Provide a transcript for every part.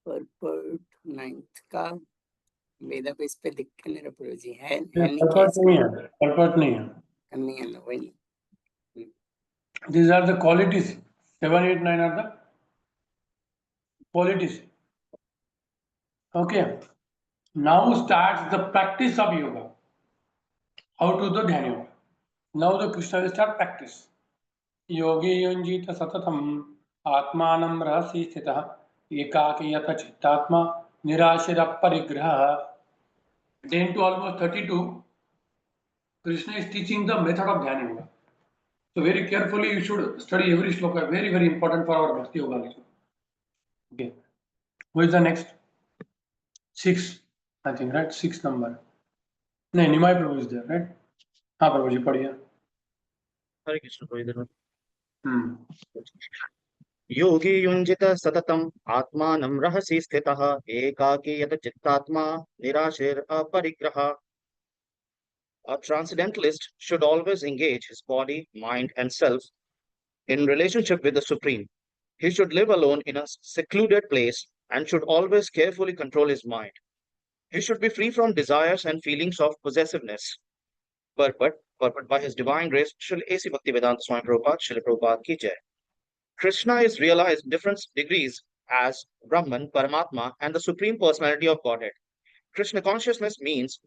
Purport 9th का वेदा पे इस पे दिख के मेरा प्रभु जी है परपट नहीं है, परपट नहीं है, नहीं है ना वही. These are the qualities. 7, 8, 9 are the qualities. Okay. Now starts the practice of yoga. How to do Dhyana yoga? Now the Krishna will start practice. Yogi yunjita satatam atmanam rahasi sthitah ekaki yata chittatma nirashira parigraha. 10 to almost 32, Krishna is teaching the method of Dhyana yoga. So very carefully you should study every shloka. Very, very important for our Bhakti yoga. Okay. Who is the next? 6, I think, right? 6 number. No, Nimai Prabhu is there, right? हाँ प्रभु जी पढ़िए. हरे कृष्ण कोई इधर. योगी युञ्जित सततम् आत्मानं रहसि स्थितः एकाकी यत चित्तात्मा निराशीर अपरिग्रह. A transcendentalist should always engage his body, mind, and self in relationship with the Supreme. He should live alone in a secluded place and should always carefully control his mind. He should be free from desires and feelings of possessiveness. Purport by His Divine Grace, Srila A.C. Bhaktivedanta Swami Prabhupada, Srila Prabhupada ki Jai. Krishna is realized in different degrees as Brahman, Paramatma, and the Supreme Personality of Godhead. Krishna consciousness means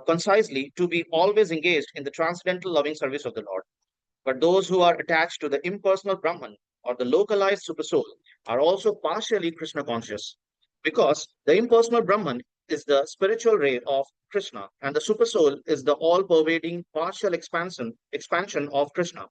concisely to be always engaged in the transcendental loving service of the Lord. But those who are attached to the impersonal Brahman or the localized supersoul are also partially Krishna conscious, because the impersonal Brahman is the spiritual ray of Krishna and the supersoul is the all-pervading partial expansion of Krishna.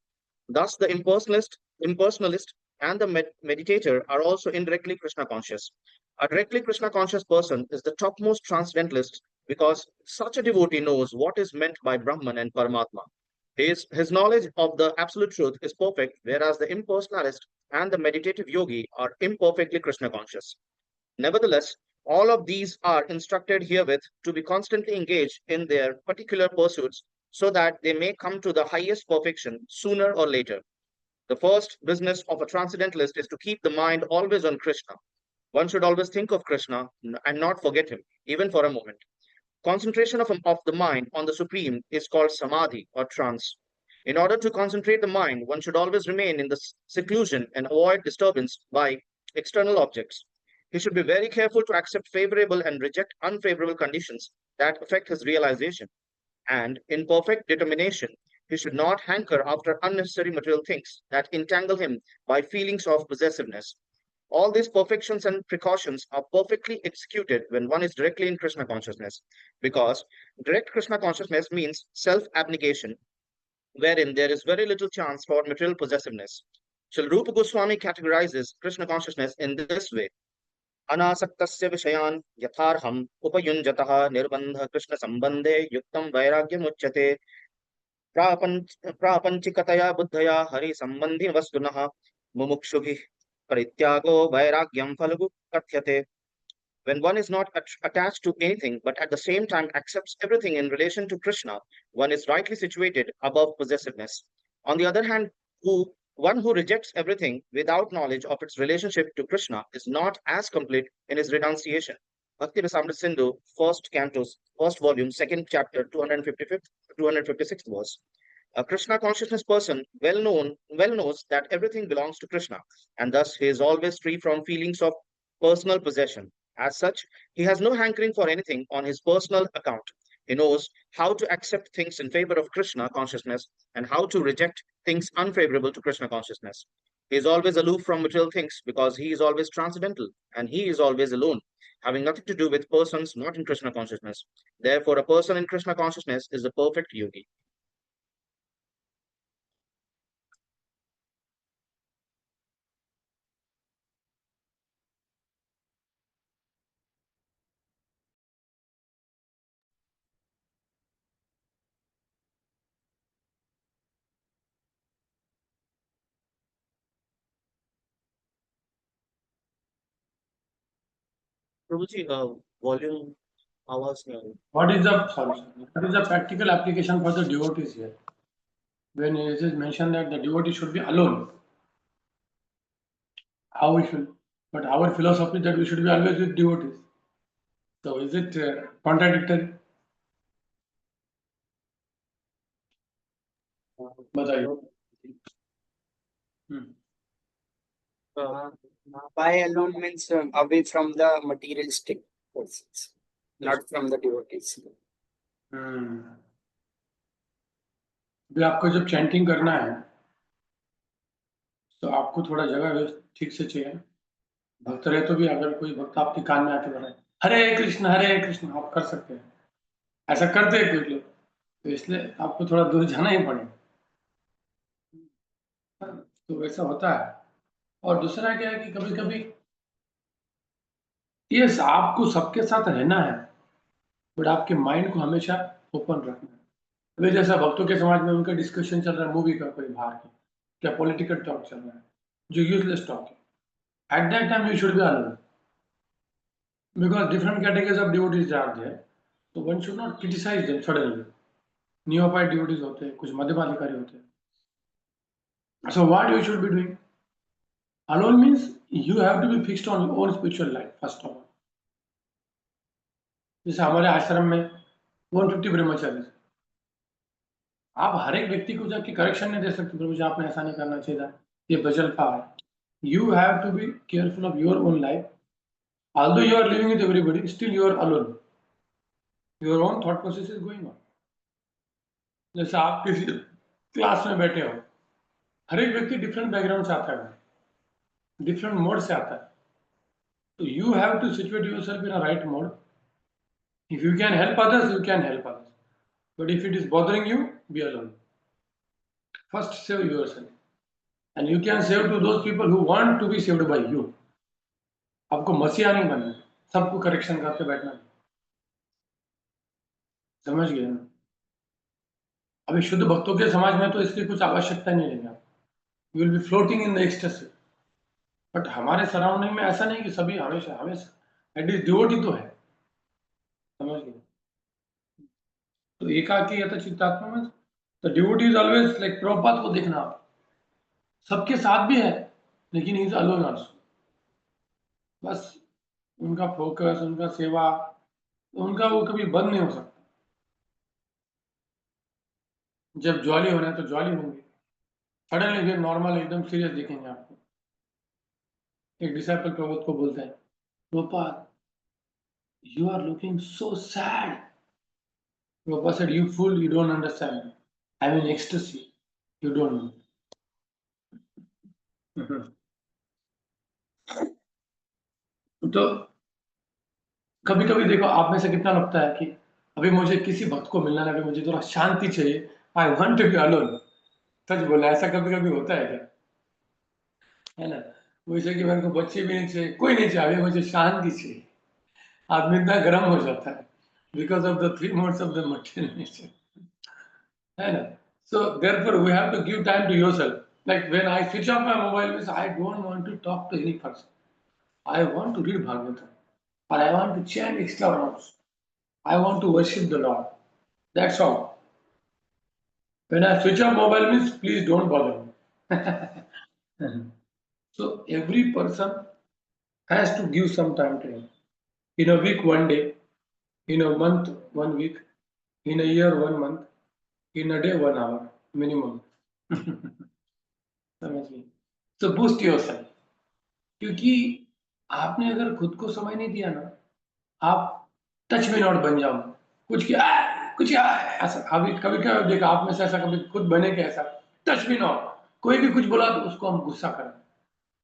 Thus, the impersonalist and the meditator are also indirectly Krishna conscious. A directly Krishna conscious person is the topmost transcendentalist because such a devotee knows what is meant by Brahman and Paramatma. His knowledge of the absolute truth is perfect, whereas the impersonalist and the meditative yogi are imperfectly Krishna conscious. Nevertheless, all of these are instructed herewith to be constantly engaged in their particular pursuits so that they may come to the highest perfection sooner or later. The first business of a transcendentalist is to keep the mind always on Krishna. One should always think of Krishna and not forget him, even for a moment. Concentration of the mind on the Supreme is called samadhi or trance. In order to concentrate the mind, one should always remain in the seclusion and avoid disturbance by external objects. He should be very careful to accept favorable and reject unfavorable conditions that affect his realization. And in perfect determination, he should not hanker after unnecessary material things that entangle him by feelings of possessiveness. All these perfections and precautions are perfectly executed when one is directly in Krishna consciousness, because direct Krishna consciousness means self-abnegation, wherein there is very little chance for material possessiveness. Srila Rupa Goswami categorizes Krishna consciousness in this way. Anasaktasya vishayan yatharham upayunjataha nirbandha Krishna sambandhe yuktam vairagyam uchyate prapanchikataya buddhaya hari sambandhi vastunah mumukshubhi parityago vairagyam phalugu kathyate. When one is not attached to anything but at the same time accepts everything in relation to Krishna, one is rightly situated above possessiveness. On the other hand, one who rejects everything without knowledge of its relationship to Krishna is not as complete in his renunciation. Bhakti Rasamrita Sindhu, first canto, first volume, second chapter, 255th, 256th verse. A Krishna consciousness person well knows that everything belongs to Krishna, and thus he is always free from feelings of personal possession. As such, he has no hankering for anything on his personal account. He knows how to accept things in favor of Krishna consciousness and how to reject things unfavorable to Krishna consciousness. He is always aloof from material things because he is always transcendental and he is always alone, having nothing to do with persons not in Krishna consciousness. Therefore, a person in Krishna consciousness is a perfect yogi. Prabhuji, volume, आवाज नहीं आ रही. What is the practical application for the devotees here? When it is mentioned that the devotee should be alone. how we should, but our philosophy that we should be always with devotees. So is it contradictory? बताइए. By alone means away from the materialistic persons, not from the devotees. अभी आपको जब chanting करना है तो आपको थोड़ा जगह ठीक से चाहिए. भक्त रहे तो भी अगर कोई भक्त आपके कान में आके बोले हरे कृष्ण आप कर सकते हैं. ऐसा करते हैं कुछ लोग, तो इसलिए आपको थोड़ा दूर जाना ही पड़ेगा. तो वैसा होता है. और दूसरा क्या है कि कभी कभी ये आपको सबके साथ रहना है, बट आपके माइंड को हमेशा ओपन रखना है. अभी जैसा भक्तों के समाज में उनका डिस्कशन चल रहा है मूवी का, कोई बाहर की क्या पॉलिटिकल टॉक चल रहा है जो यूजलेस टॉक है, at that time you should be alone, because different categories of devotees are there, so one should not criticize them suddenly. Neophyte devotees होते हैं, कुछ मध्यमाधिकारी होते हैं. So what you should be doing? Alone means you have to be fixed on your own spiritual life first of all. जैसे हमारे आश्रम में 150 ब्रह्मचारी, आप हर एक व्यक्ति को जाके करेक्शन नहीं दे सकते, प्रभु जी आपने ऐसा नहीं करना चाहिए था, ये बचल का है. You have to be careful of your own life. Although you are living with everybody, still you are alone. Your own thought process is going on. जैसे आप किसी क्लास में बैठे हो, हर एक व्यक्ति डिफरेंट बैकग्राउंड से आता है, डिफरेंट मोड से आता है. तो you have to situate yourself in a right mode. If you can help others, you can help others, but if it is bothering you, be alone. First save yourself, and you can save to those people who want to be saved by you. आपको मसीहा नहीं बनना, सबको correction करके बैठना. समझ गए ना? अभी शुद्ध भक्तों के समाज में तो इसकी कुछ आवश्यकता नहीं रहेगी. You will be floating in the ecstasy. But हमारे सराउंडिंग में ऐसा नहीं कि सभी हमेशा हमेशा एटलीस्ट डिवोटी तो है. समझ गए? तो एकाकी यत चित्तात्मा में तो devotee is always like Prabhupada को देखना, सबके साथ भी है लेकिन ही इज अलोन आल्सो. बस उनका फोकस, उनका सेवा, उनका वो कभी बंद नहीं हो सकता. जब ज्वाली होना है तो ज्वाली होंगे, सडनली फिर नॉर्मल एकदम सीरियस दिखेंगे आपको. एक डिसाइपल प्रभुपाद को बोलते हैं, Prabhupada you are looking so sad. Prabhupada said, you fool, you don't understand. I'm in ecstasy. You don't know. तो कभी कभी देखो आप में से कितना लगता है कि अभी मुझे किसी भक्त को मिलना है, अभी मुझे थोड़ा शांति चाहिए, I want to be alone. सच बोला, ऐसा कभी कभी होता है क्या? है ना? वैसे कि मेरे को बच्चे भी नहीं चाहिए, कोई नहीं चाहिए, मुझे शांति चाहिए. आदमी इतना गर्म हो जाता है because of the 3 modes of the material nature. है ना? So therefore we have to give time to yourself. Like when I switch off my mobile, means I don't want to talk to any person. I want to read Bhagavatam, or I want to chant extra rounds. I want to worship the Lord. That's all. When I switch off mobile, means please don't bother me. So every person has to give some time to him. In a week, 1 day. In a month, 1 week. In a year, 1 month. In a day, 1 hour minimum. समझिए. तो boost yourself, क्योंकि आपने अगर खुद को समय नहीं दिया ना, आप टच में नॉट बन जाओ. कुछ किया ऐसा, अभी कभी क्या देखा आप में से, ऐसा कभी खुद बने के ऐसा टच में नॉट. कोई भी कुछ बोला तो उसको हम गुस्सा करें,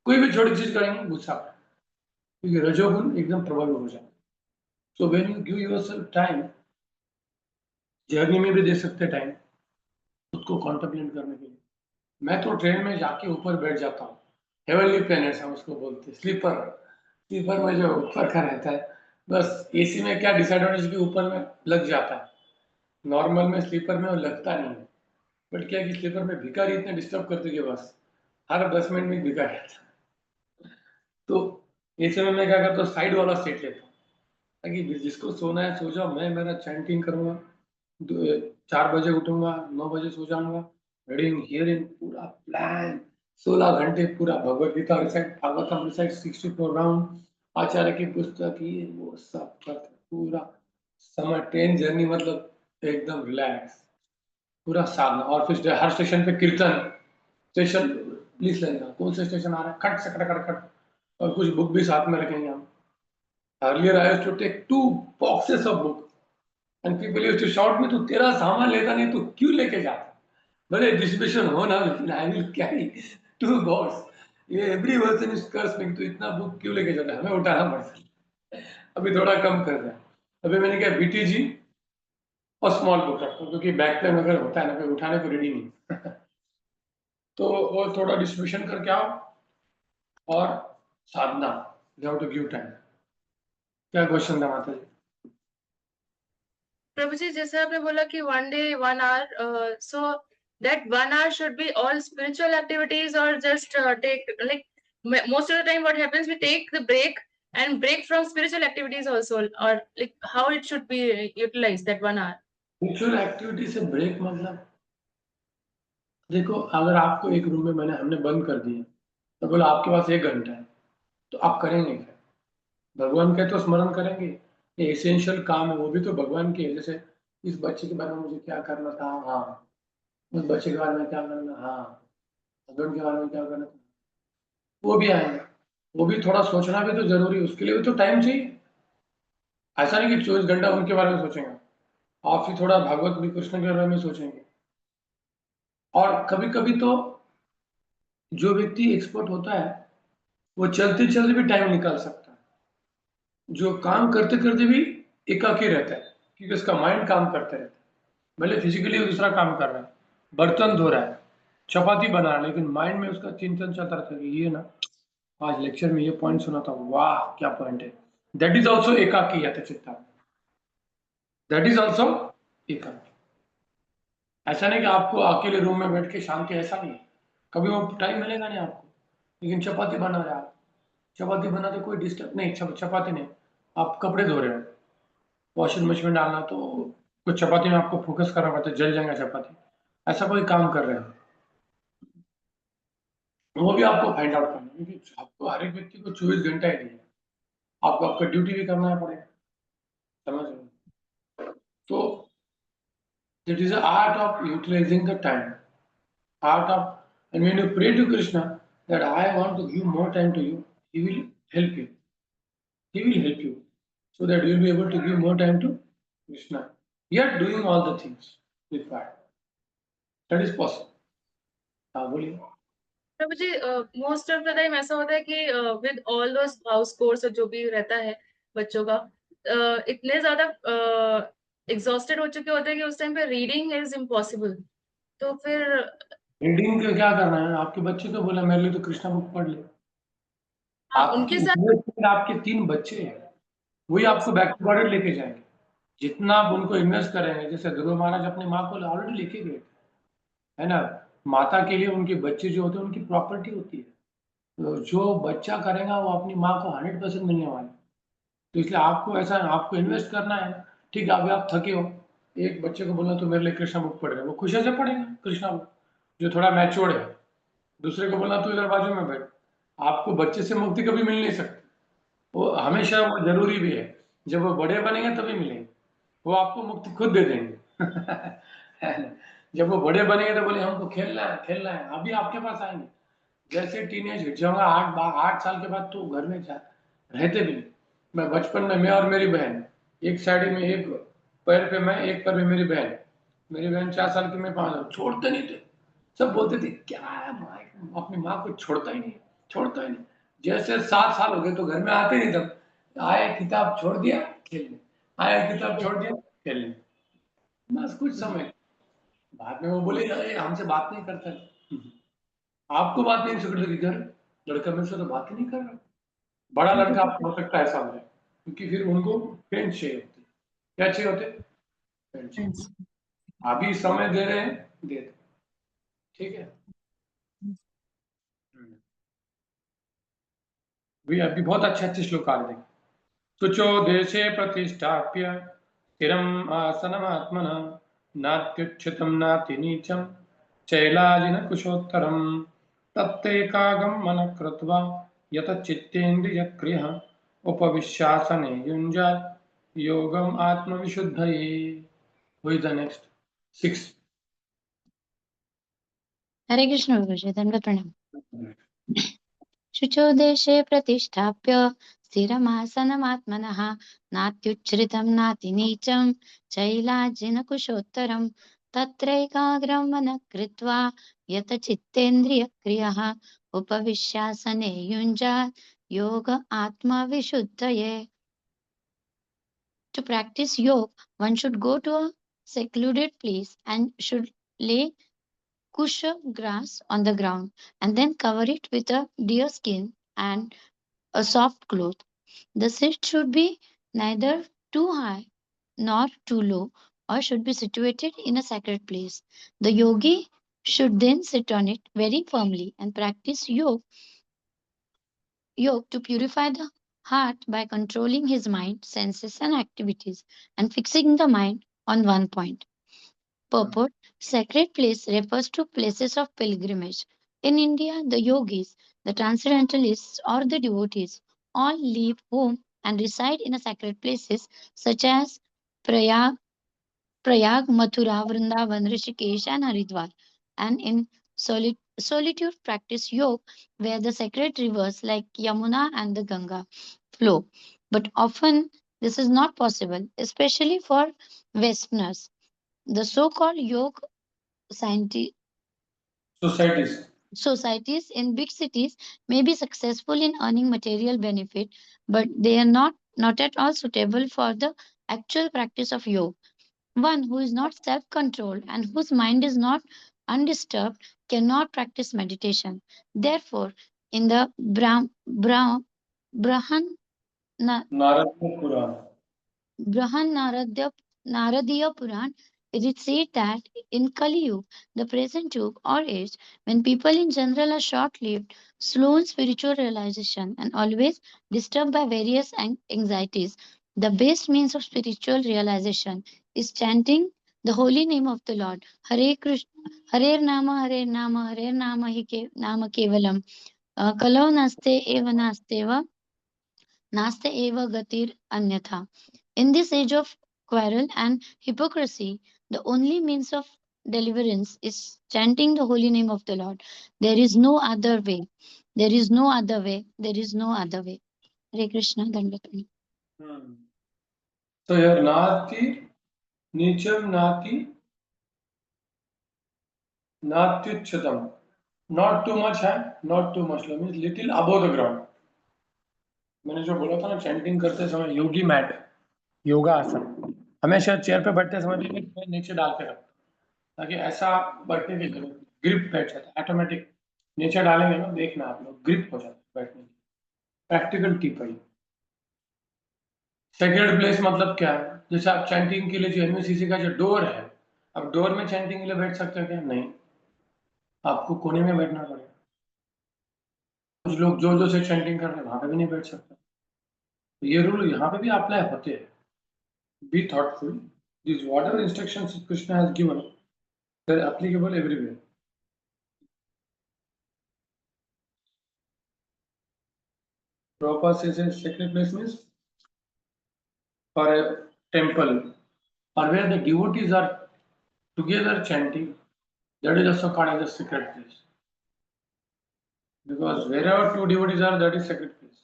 कोई भी छोटी चीज करेंगे गुस्सा करें, क्योंकि रजोगुण एकदम प्रभावी हो जाए. So when you give yourself time, journey में भी दे सकते टाइम खुद को कॉन्टेम्पलेट करने के लिए. मैं तो ट्रेन में जाके ऊपर बैठ जाता हूँ. हेवनली प्लैनेट्स हम उसको बोलते हैं, स्लीपर में जो ऊपर का रहता है. बस एसी में क्या डिसएडवांटेज कि ऊपर में लग जाता है, नॉर्मल में स्लीपर में वो लगता नहीं है. बट क्या कि स्लीपर में भिखारी इतने डिस्टर्ब करते कि बस हर 10 मिनट में भिखारी आता है. तो एसी में मैं क्या करता हूँ, साइड वाला सीट लेता हूँ ताकि जिसको सोना है सो जाओ. मैं मेरा चैंटिंग करूँगा, 4 बजे उठूंगा, 9 बजे सो जाऊंगा, रीडिंग हियरिंग पूरा प्लान 16 घंटे पूरा Bhagavad Gita recite, Bhagavatam recite 64 round, आचार्य की पुस्तक, ये वो सब करते पूरा समय। ट्रेन जर्नी मतलब एकदम रिलैक्स, पूरा साधना। और फिर हर स्टेशन पे कीर्तन, स्टेशन लिस्ट लेना कौन सा स्टेशन आ रहा है, खट से खट खट खट, और कुछ बुक भी साथ में रखेंगे हम। Earlier I used to take 2 boxes of book and people used to shout me, तू तेरा सामान लेता नहीं, तू क्यों लेके जाता, भले डिस्ट्रीब्यूशन हो ना, लेकिन आई विल कैरी 2 box। ये एवरी पर्सन इज कर्स मी, तू इतना बुक क्यों लेके जाता है, हमें उठाना पड़ता है। अभी थोड़ा कम कर रहा है। अभी मैंने कहा बीटीजी और स्मॉल बुक रखो, क्योंकि बैक पेन अगर होता है ना, कोई उठाने को रेडी नहीं। तो वो थोड़ा डिस्ट्रीब्यूशन करके आओ, और साधना, you have to give time. क्या क्वेश्चन था माता जी? प्रभु जी, जैसे आपने बोला कि 1 day 1 hour, so that 1 hour should be all spiritual activities or just take like most of the time what happens, we take the break and break from spiritual activities also, or like how it should be utilized that 1 hour? Spiritual activity से break मतलब, देखो अगर आपको एक room में हमने बंद कर दिया, तो बोला आपके पास 1 घंटा है, तो आप करेंगे क्या? भगवान के तो स्मरण करेंगे, ये एसेंशियल काम है, वो भी तो भगवान के है। जैसे इस बच्चे के बारे में मुझे क्या करना था, हाँ, उस बच्चे के बारे में क्या करना, हाँ, हस्बैंड के बारे में क्या करना था, वो भी आएंगे। वो भी थोड़ा सोचना भी तो जरूरी है, उसके लिए भी तो टाइम चाहिए। ऐसा नहीं कि 24 घंटा उनके बारे में सोचेंगे, आप भी थोड़ा भागवत भी कृष्ण के बारे में सोचेंगे। और कभी कभी तो जो व्यक्ति एक्सपर्ट होता है, वो चलते चलते भी टाइम निकाल सकता है, जो काम करते करते भी एकाकी रहता है, क्योंकि उसका माइंड काम करते रहता है। भले फिजिकली दूसरा काम कर रहा है, बर्तन धो रहा है, चपाती बना रहा है, लेकिन माइंड में उसका चिंतन चलता रहता है कि ये ना, आज लेक्चर में ये पॉइंट सुना था, वाह क्या पॉइंट है। दैट इज ऑल्सो एकाकी यतचित्ता, दैट इज ऑल्सो एकाकी। ऐसा नहीं कि आपको अकेले रूम में बैठ के शांति, ऐसा नहीं, कभी वो टाइम मिलेगा नहीं आपको। लेकिन चपाती बना रहे आप, चपाती बनाते कोई डिस्टर्ब नहीं, चपाती नहीं, आप कपड़े धो रहे हो, वॉशिंग मशीन में डालना, तो कुछ चपाती में आपको फोकस करना पड़ता है, जल जाएगा चपाती, ऐसा कोई काम कर रहे हो, वो भी आपको फाइंड आउट करना है, क्योंकि आपको हर एक व्यक्ति को 24 घंटा ही दिया, आपको आपका ड्यूटी भी करना पड़ेगा, समझ रहे हो? तो it is an art of utilizing the time, art of, and when you pray to Krishna that I want to give more time to you, he will help you, he will help you, so that you will be able to give more time to Krishna, yet doing all the things required, that is possible। हाँ बोलिए। प्रभु जी, most of the time ऐसा होता है कि with all those house course जो भी रहता है बच्चों का, इतने ज्यादा एग्जॉस्टेड हो चुके होते हैं कि उस टाइम पे रीडिंग इज इम्पॉसिबल। तो फिर रीडिंग का क्या करना है, आपके बच्चे को बोला मेरे लिए तो कृष्णा बुक पढ़ ले, हाँ, उनके साथ आपके 3 बच्चे हैं, वही आपको बैकवर्ड लेके जाएंगे। जितना आप उनको इन्वेस्ट करेंगे, जैसे ध्रुव महाराज अपनी माँ को ऑलरेडी लेके गए, है ना, माता के लिए उनके बच्चे जो होते हैं उनकी प्रॉपर्टी होती है, तो जो बच्चा करेगा वो अपनी माँ को 100% मिलने वाला है। तो इसलिए आपको ऐसा आपको इन्वेस्ट करना है। ठीक है, अभी आप थके हो, एक बच्चे को बोलना तो मेरे लिए कृष्णा बुक पढ़ रहे हैं, वो खुशी से पढ़ेगा कृष्णा बुक, जो थोड़ा मैच्योर्ड है। दूसरे को बोलना तो इधर बाजू में बैठ, आपको बच्चे से मुक्ति कभी मिल नहीं सकती, वो हमेशा वो जरूरी भी है, जब वो बड़े बनेंगे तभी मिलेंगे, वो आपको मुक्ति खुद दे देंगे। जब वो बड़े बनेंगे तो बोले हमको खेलना है, अभी आपके पास आएंगे। जैसे टीनेज हिट जाऊंगा 8 साल के बाद, तो घर में रहते भी नहीं। मैं बचपन में, मैं और मेरी बहन एक साइड में, एक पैर पे मैं, एक पैर पे मेरी बहन 4 साल की, मैं 5 साल, छोड़ते नहीं थे। सब बोलते थे क्या है, अपनी माँ को छोड़ता ही नहीं। जैसे 7 साल हो गए तो घर में आते नहीं, तब आए किताब छोड़ दिया खेलने, आया किताब छोड़ दिया खेलने, बस कुछ समय। बाद में वो बोले अरे हमसे बात नहीं करता है। आपको बात नहीं कर लगी, घर लड़का मेरे से तो बात ही नहीं कर रहा। बड़ा लड़का आपको हो सकता है ऐसा हो जाए, क्योंकि फिर उनको फ्रेंड्स चाहिए होते, क्या चाहिए होते, फ्रेंड्स। अभी समय दे रहे हैं, दे दो, ठीक है। भी अभी बहुत अच्छे श्लोक आ रहे हैं। शुचो देशे प्रतिष्ठाप्य स्थिरम आसनमात्मन नात्युच्छितम नाति नीचम चैलाजिन कुशोत्तरम तत्तेकागं मनः कृत्वा यत चित्तेन्द्रियक्रियः उपविश्यासने युञ्जात् योगम् आत्मविशुद्धये. Who is the next? 6. हरे कृष्ण गुरुजी, दंडवत प्रणाम। शुचो देशे प्रतिष्ठाप्य स्थिरमासनमात्मनः नात्युच्छ्रितं नातिनीचं चैलाजिनकुशोत्तरं तत्रैकाग्रं मनः कृत्वा यतचित्तेन्द्रियक्रियः उपविश्यासने युञ्जात् योग आत्मविशुद्धये. To practice yoga, one should go to a secluded place and should lay kusha grass on the ground and then cover it with a deer skin and a soft cloth. The seat should be neither too high nor too low or should be situated in a sacred place. The yogi should then sit on it very firmly and practice yoga to purify the heart by controlling his mind, senses, and activities and fixing the mind on one point. Purport: Sacred place refers to places of pilgrimage. In India, the yogis, the transcendentalists, or the devotees all leave home and reside in sacred places such as Prayag, Mathura, Vrindavan, Rishikesh, and Haridwar, and in solitude practice yoga, where the sacred rivers like Yamuna and the Ganga flow. But often this is not possible, especially for Westerners. The so-called yoga Societies. societies in big cities may be successful in earning material benefit, but they are not at all suitable for the actual practice of yoga. One who is not self-controlled and whose mind is not undisturbed cannot practice meditation. Therefore, in the Brahan Narada Purana. Naradiya Puran, it is said that in Kali Yuga, the present Yuga or age, when people in general are short-lived, slow in spiritual realization, and always disturbed by various anxieties, the best means of spiritual realization is chanting the holy name of the Lord. Hare Krishna, Hare Nama, Hare Nama, Hare Nama, Nama Kevalam. Kalau naste eva gatir anyatha. In this age of quarrel and hypocrisy, the only means of deliverance is chanting the holy name of the Lord. There is no other way. There is no other way. There is no other way. Hare Krishna, Dandatam. So here Nati, Nicham Nati, Natyuchatam. Not too much high, not too much low, means little above the ground. मैंने जो बोला था ना chanting करते समय योगी mat yoga आसन हमेशा chair पे बैठते समय भी नीचे डाल के रखो ताकि ऐसा बैठने की जरूरत ग्रिप बैठ जाता है ऑटोमेटिक नीचे डालेंगे ना देखना आप लोग ग्रिप हो जाता है बैठने की प्रैक्टिकल टिप है सेक्रेड प्लेस मतलब क्या है जैसे आप चैंटिंग के लिए जो एमयूसीसी का जो डोर है अब डोर में चैंटिंग के लिए बैठ सकते हैं क्या नहीं आपको कोने में बैठना पड़ेगा कुछ लोग जो जो से चैंटिंग कर रहे हैं वहां पे भी नहीं बैठ सकते तो ये रूल यहाँ पे भी अप्लाई होते हैं B thoughtful this whatever instructions Krishna has given they're applicable everywhere. Prabhupada says a sacred place means for a temple or where the devotees are together chanting, that is also called as a sacred place. Because wherever two devotees are, that is sacred place.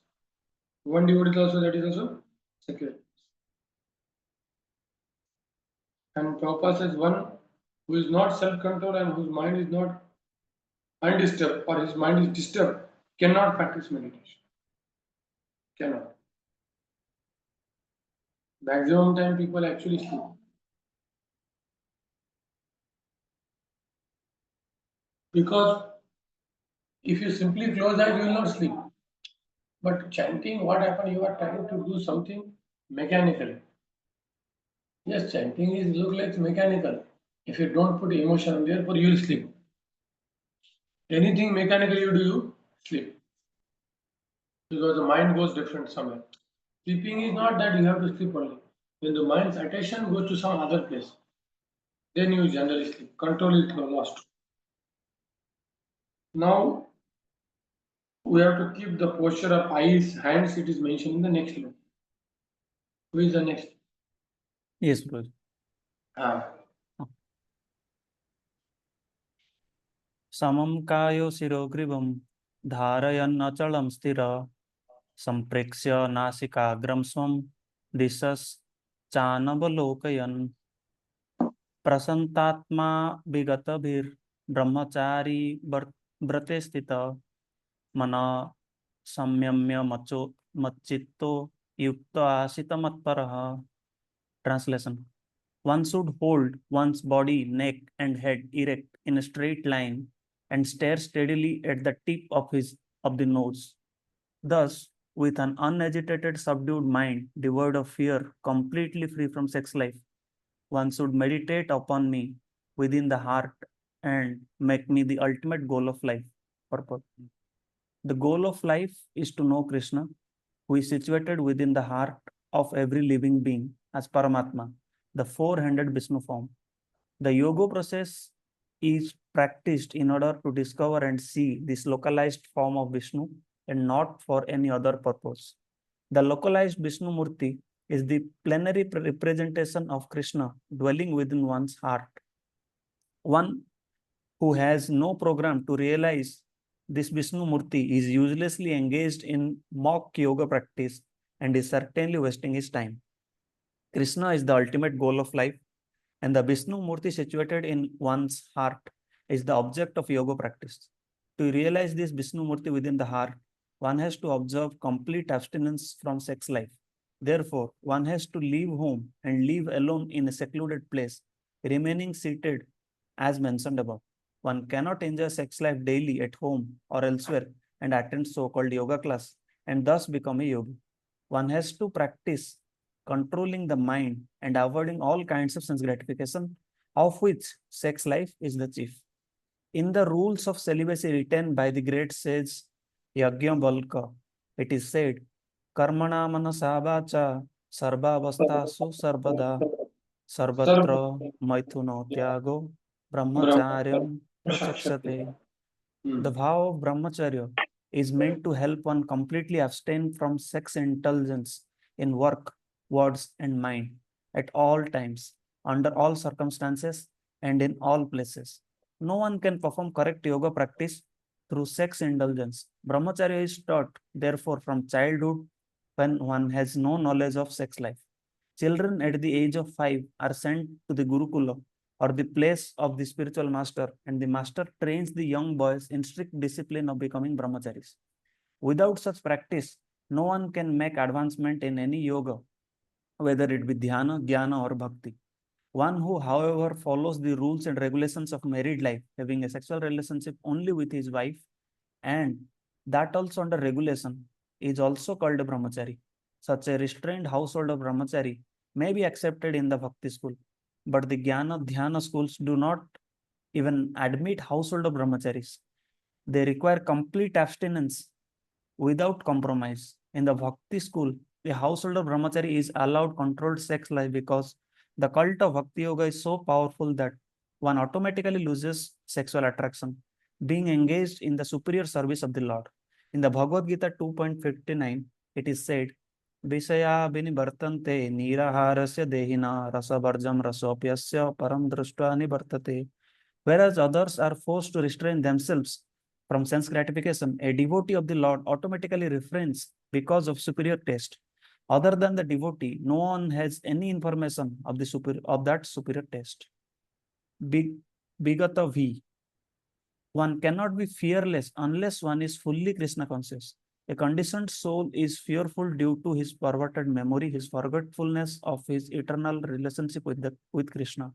One devotee also, that is also sacred. And Prabhupada says one who is not self-controlled and whose mind is not undisturbed or his mind is disturbed cannot practice meditation. Cannot. Maximum time people actually sleep. Because if you simply close eyes, you will not sleep. But chanting, what happened? You are trying to do something mechanically. Yes, chanting is look like mechanical. If you don't put emotion, therefore you will sleep. Anything mechanical you do, you sleep. Because the mind goes different somewhere. Sleeping is not that you have to sleep only. When the mind's attention goes to some other place, then you generally sleep. Control is lost. Now, we have to keep the posture of eyes, hands. It is mentioned in the next line. Who is the next? Yes, Guruji. समं कायो शिरोग्रीवं धारयन् अचलं स्थिर सम्प्रेक्ष्य नासिकाग्रं स्वं दिशश्चानवलोकयन् प्रसन्नात्मा विगतभिर्ब्रह्मचारी व्रते स्थित मनः संयम्य मच्चित्तो युक्त आसित मत्परः. Translation: One should hold one's body, neck, and head erect in a straight line and stare steadily at the tip of the nose. Thus, with an unagitated, subdued mind, devoid of fear, completely free from sex life, one should meditate upon me within the heart and make me the ultimate goal of life. Purpose. The goal of life is to know Krishna, who is situated within the heart of every living being as Paramatma, the four-handed Vishnu form. The yoga process is practiced in order to discover and see this localized form of Vishnu and not for any other purpose. The localized Vishnu Murti is the plenary representation of Krishna dwelling within one's heart. One who has no program to realize this Vishnu Murti is uselessly engaged in mock yoga practice and is certainly wasting his time. Krishna is the ultimate goal of life, and the Vishnu Murti situated in one's heart is the object of yoga practice. To realize this Vishnu Murti within the heart, one has to observe complete abstinence from sex life. Therefore, one has to leave home and live alone in a secluded place, remaining seated as mentioned above. One cannot enjoy sex life daily at home or elsewhere and attend so-called yoga class and thus become a yogi. One has to practice controlling the mind and avoiding all kinds of sense gratification, of which sex life is the chief. In the rules of celibacy written by the great sage Yajnavalkya, it is said, Karmana manasavacha sarvavastasu sarvada sarvatra maithuno tyago brahmacharyam prachakshate. The vow of brahmacharya is meant to help one completely abstain from sex indulgence in work, words, and mind at all times, under all circumstances, and in all places. No one can perform correct yoga practice through sex indulgence. Brahmacharya is taught, therefore, from childhood when one has no knowledge of sex life. Children at the age of 5 are sent to the Gurukula or the place of the spiritual master, and the master trains the young boys in strict discipline of becoming brahmacharis. Without such practice, no one can make advancement in any yoga, whether it be dhyana, jnana, or bhakti. One who, however, follows the rules and regulations of married life, having a sexual relationship only with his wife, and that also under regulation, is also called a brahmachari. Such a restrained household of brahmachari may be accepted in the bhakti school, but the jnana, dhyana schools do not even admit household of brahmacharis. They require complete abstinence without compromise. In the bhakti school, the household of brahmachari is allowed controlled sex life because the cult of bhakti yoga is so powerful that one automatically loses sexual attraction, being engaged in the superior service of the Lord. In the Bhagavad Gita 2.59, it is said, Vishaya vinivartante niraharasya dehina rasavarjam rasopyasya param drashta nivartate. Whereas others are forced to restrain themselves from sense gratification, a devotee of the Lord automatically refrains because of superior taste. Other than the devotee, no one has any information of that superior taste. Bigata V. One cannot be fearless unless one is fully Krishna conscious. A conditioned soul is fearful due to his perverted memory, his forgetfulness of his eternal relationship with Krishna.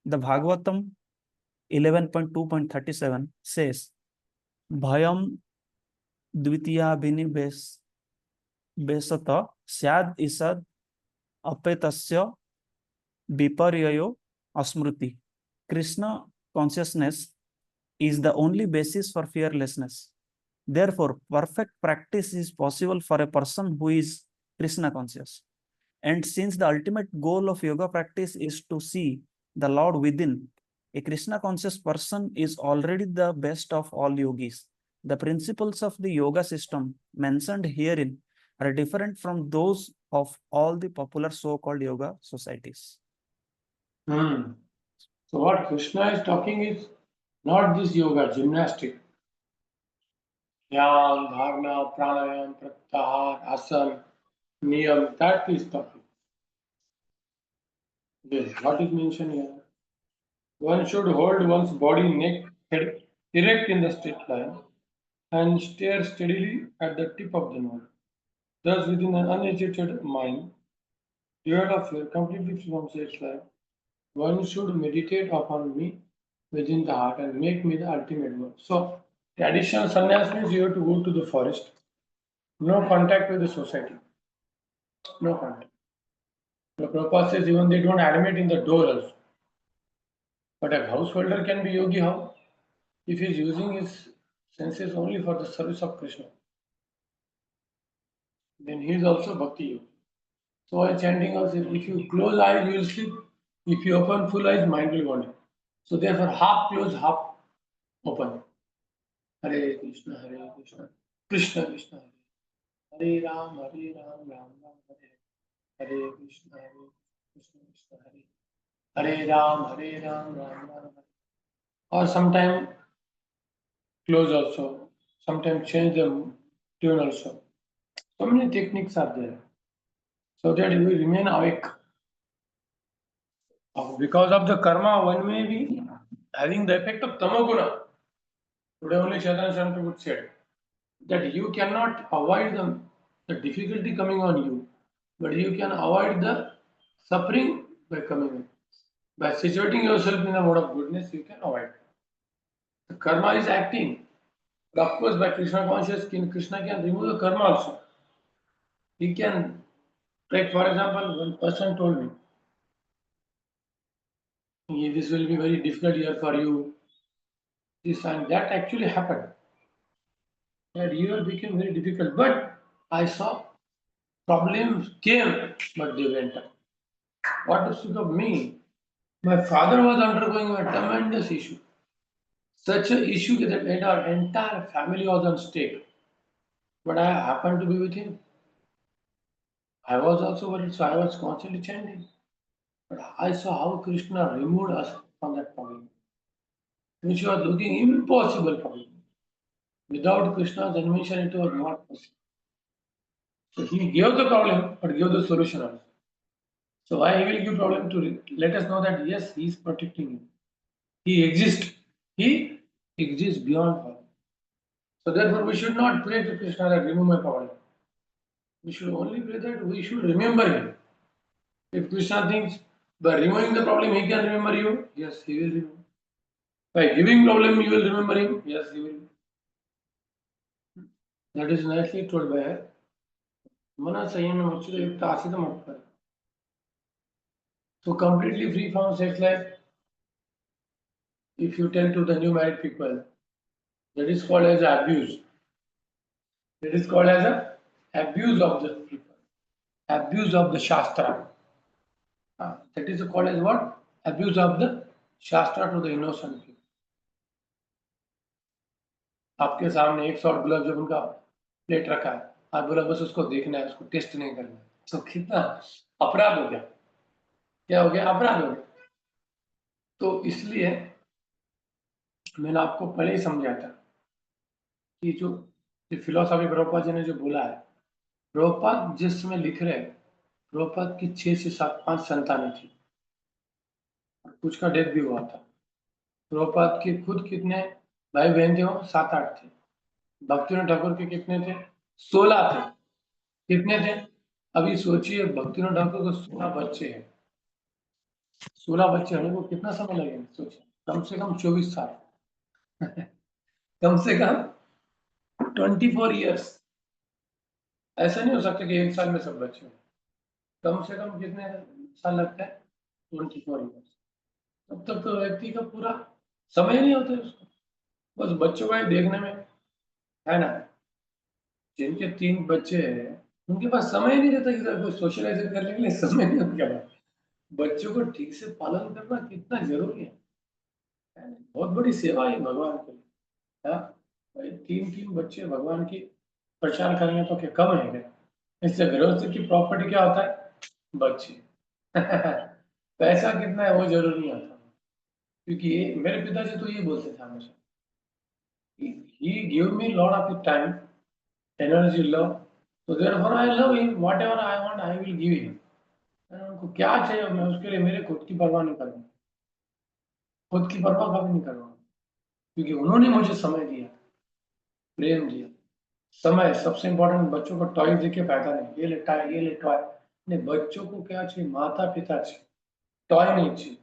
The Bhagavatam 11.2.37 says, Bhayam dvitiya binives besata syad isad apetasya viparyayo asmruti. Krishna consciousness is the only basis for fearlessness. Therefore, perfect practice is possible for a person who is Krishna conscious. And since the ultimate goal of yoga practice is to see the Lord within, a Krishna conscious person is already the best of all yogis. The principles of the yoga system mentioned herein are different from those of all the popular so-called yoga societies. So what Krishna is talking is not this yoga, gymnastic. Dhyana, dharana, pranayam, pratyahar, asana, niyam, that is talking. Yes, what is mentioned here? One should hold one's body, neck, head erect in the straight line and stare steadily at the tip of the nose. Thus, within an unagitated mind, devoid of fear, completely free from such life, one should meditate upon me within the heart and make me the ultimate one. So, traditional sannyas means you have to go to the forest, no contact with the society, no contact. The Prabhupada says even they don't admit in the door also. But a householder can be yogi how? If he is using his senses only for the service of Krishna, then he is also bhakti yogi. So while chanting also, if you close eyes, you will sleep. If you open full eyes, mind will wander. So therefore, half closed, half open. Hare Krishna, Krishna Krishna, Hare Hare Ram, Ram Ram, Hare Hare Krishna, Krishna Krishna, Hare Ram, Ram Ram, Hare. Or sometime close also, sometimes change the tune also. So many techniques are there, so that you will remain awake. Because of the karma, one may be having the effect of tamoguna. Today only Chaitanya Shanti said that you cannot avoid the difficulty coming on you, but you can avoid the suffering by coming in. By situating yourself in the mode of goodness, you can avoid. The karma is acting. But of course, by Krishna consciousness, Krishna can remove the karma also. He can, like for example, one person told me, this will be very difficult year for you. This and that actually happened. That year became very difficult, but I saw problems came, but they went up. What to speak of me? My father was undergoing a tremendous issue. Such an issue that our entire family was on stake. But I happened to be with him. I was also worried, so I was constantly chanting. But I saw how Krishna removed us from that problem, which was looking impossible for me. Without Krishna's intervention, it was not possible. So he gave the problem, but gave the solution also. So why he will give problem to let us know that yes, he is protecting you. He exists. He exists beyond problem. So therefore, we should not pray to Krishna that remove my problem. We should only pray that we should remember him. If Krishna thinks by removing the problem he can remember you, yes, he will remember. By giving problem you will remember him, yes, he will. That is nicely told by Mana Sayana Machida Yukta Asita Matpara. So completely free from sex life, if you tell to the new married people, that is called as abuse. That is called as a abuse of the people, abuse of the Shastra. That is called as what? Abuse of the Shastra to the innocent people. आपके सामने 100 गुलाब जामुन का plate रखा है, आप बोला बस उसको देखना है, उसको टेस्ट नहीं करना, तो कितना अपराध हो गया? क्या हो गया? अपराध हो गया। तो इसलिए मैंने आपको पहले ही समझाया था कि जो फिलोसॉफी प्रभुपाद जी ने जो बोला है, प्रभुपाद जिस समय लिख रहे हैं, प्रभुपाद की 6 से 5 संतानें थी, कुछ का डेथ भी हुआ था। प्रभुपाद के खुद कितने भाई बहन थे? वो 7-8 थे। भक्तिनाथ ठाकुर के कितने थे? 16 थे। कितने थे? अभी सोचिए, भक्तिनाथ ठाकुर को 16 बच्चे हैं। 16 बच्चे होने को कितना समय लगेगा? सोचिए, कम से कम 24 साल कम से कम 24 ईयर्स। ऐसा नहीं हो सकता कि 1 साल में सब बच्चे हो। कम से कम कितने साल लगता है? 24 ईयर्स। तब तक तो व्यक्ति का पूरा समय नहीं होता उसको, बस बच्चों का ही देखने में, है ना? जिनके 3 बच्चे हैं उनके पास समय नहीं रहता कि कोई सोशलाइज करने के लिए समय नहीं उनके पास। बच्चों को ठीक से पालन करना कितना जरूरी है। बहुत बड़ी सेवा है भगवान के लिए। भाई 3 बच्चे भगवान की प्रचार करेंगे तो क्या कम है क्या? इससे गृहस्थ की प्रॉपर्टी क्या होता है? बच्चे। पैसा कितना है वो जरूरी नहीं आता, क्योंकि ये मेरे पिताजी तो ये बोलते थे हमेशा, he give me lot of his time, energy, love, so therefore I love him, whatever I want I will give him। उनको क्या चाहिए मैं उसके लिए मेरे खुद की परवाह नहीं करूँगा, खुद की परवाह कभी नहीं करूँगा, क्योंकि उन्होंने मुझे समय दिया, प्रेम दिया। समय सबसे इम्पोर्टेंट। बच्चों को टॉय देके फायदा नहीं, ये ले टॉय, ये ले टॉय नहीं। बच्चों को क्या चाहिए? माता पिता चाहिए, टॉय नहीं चाहिए।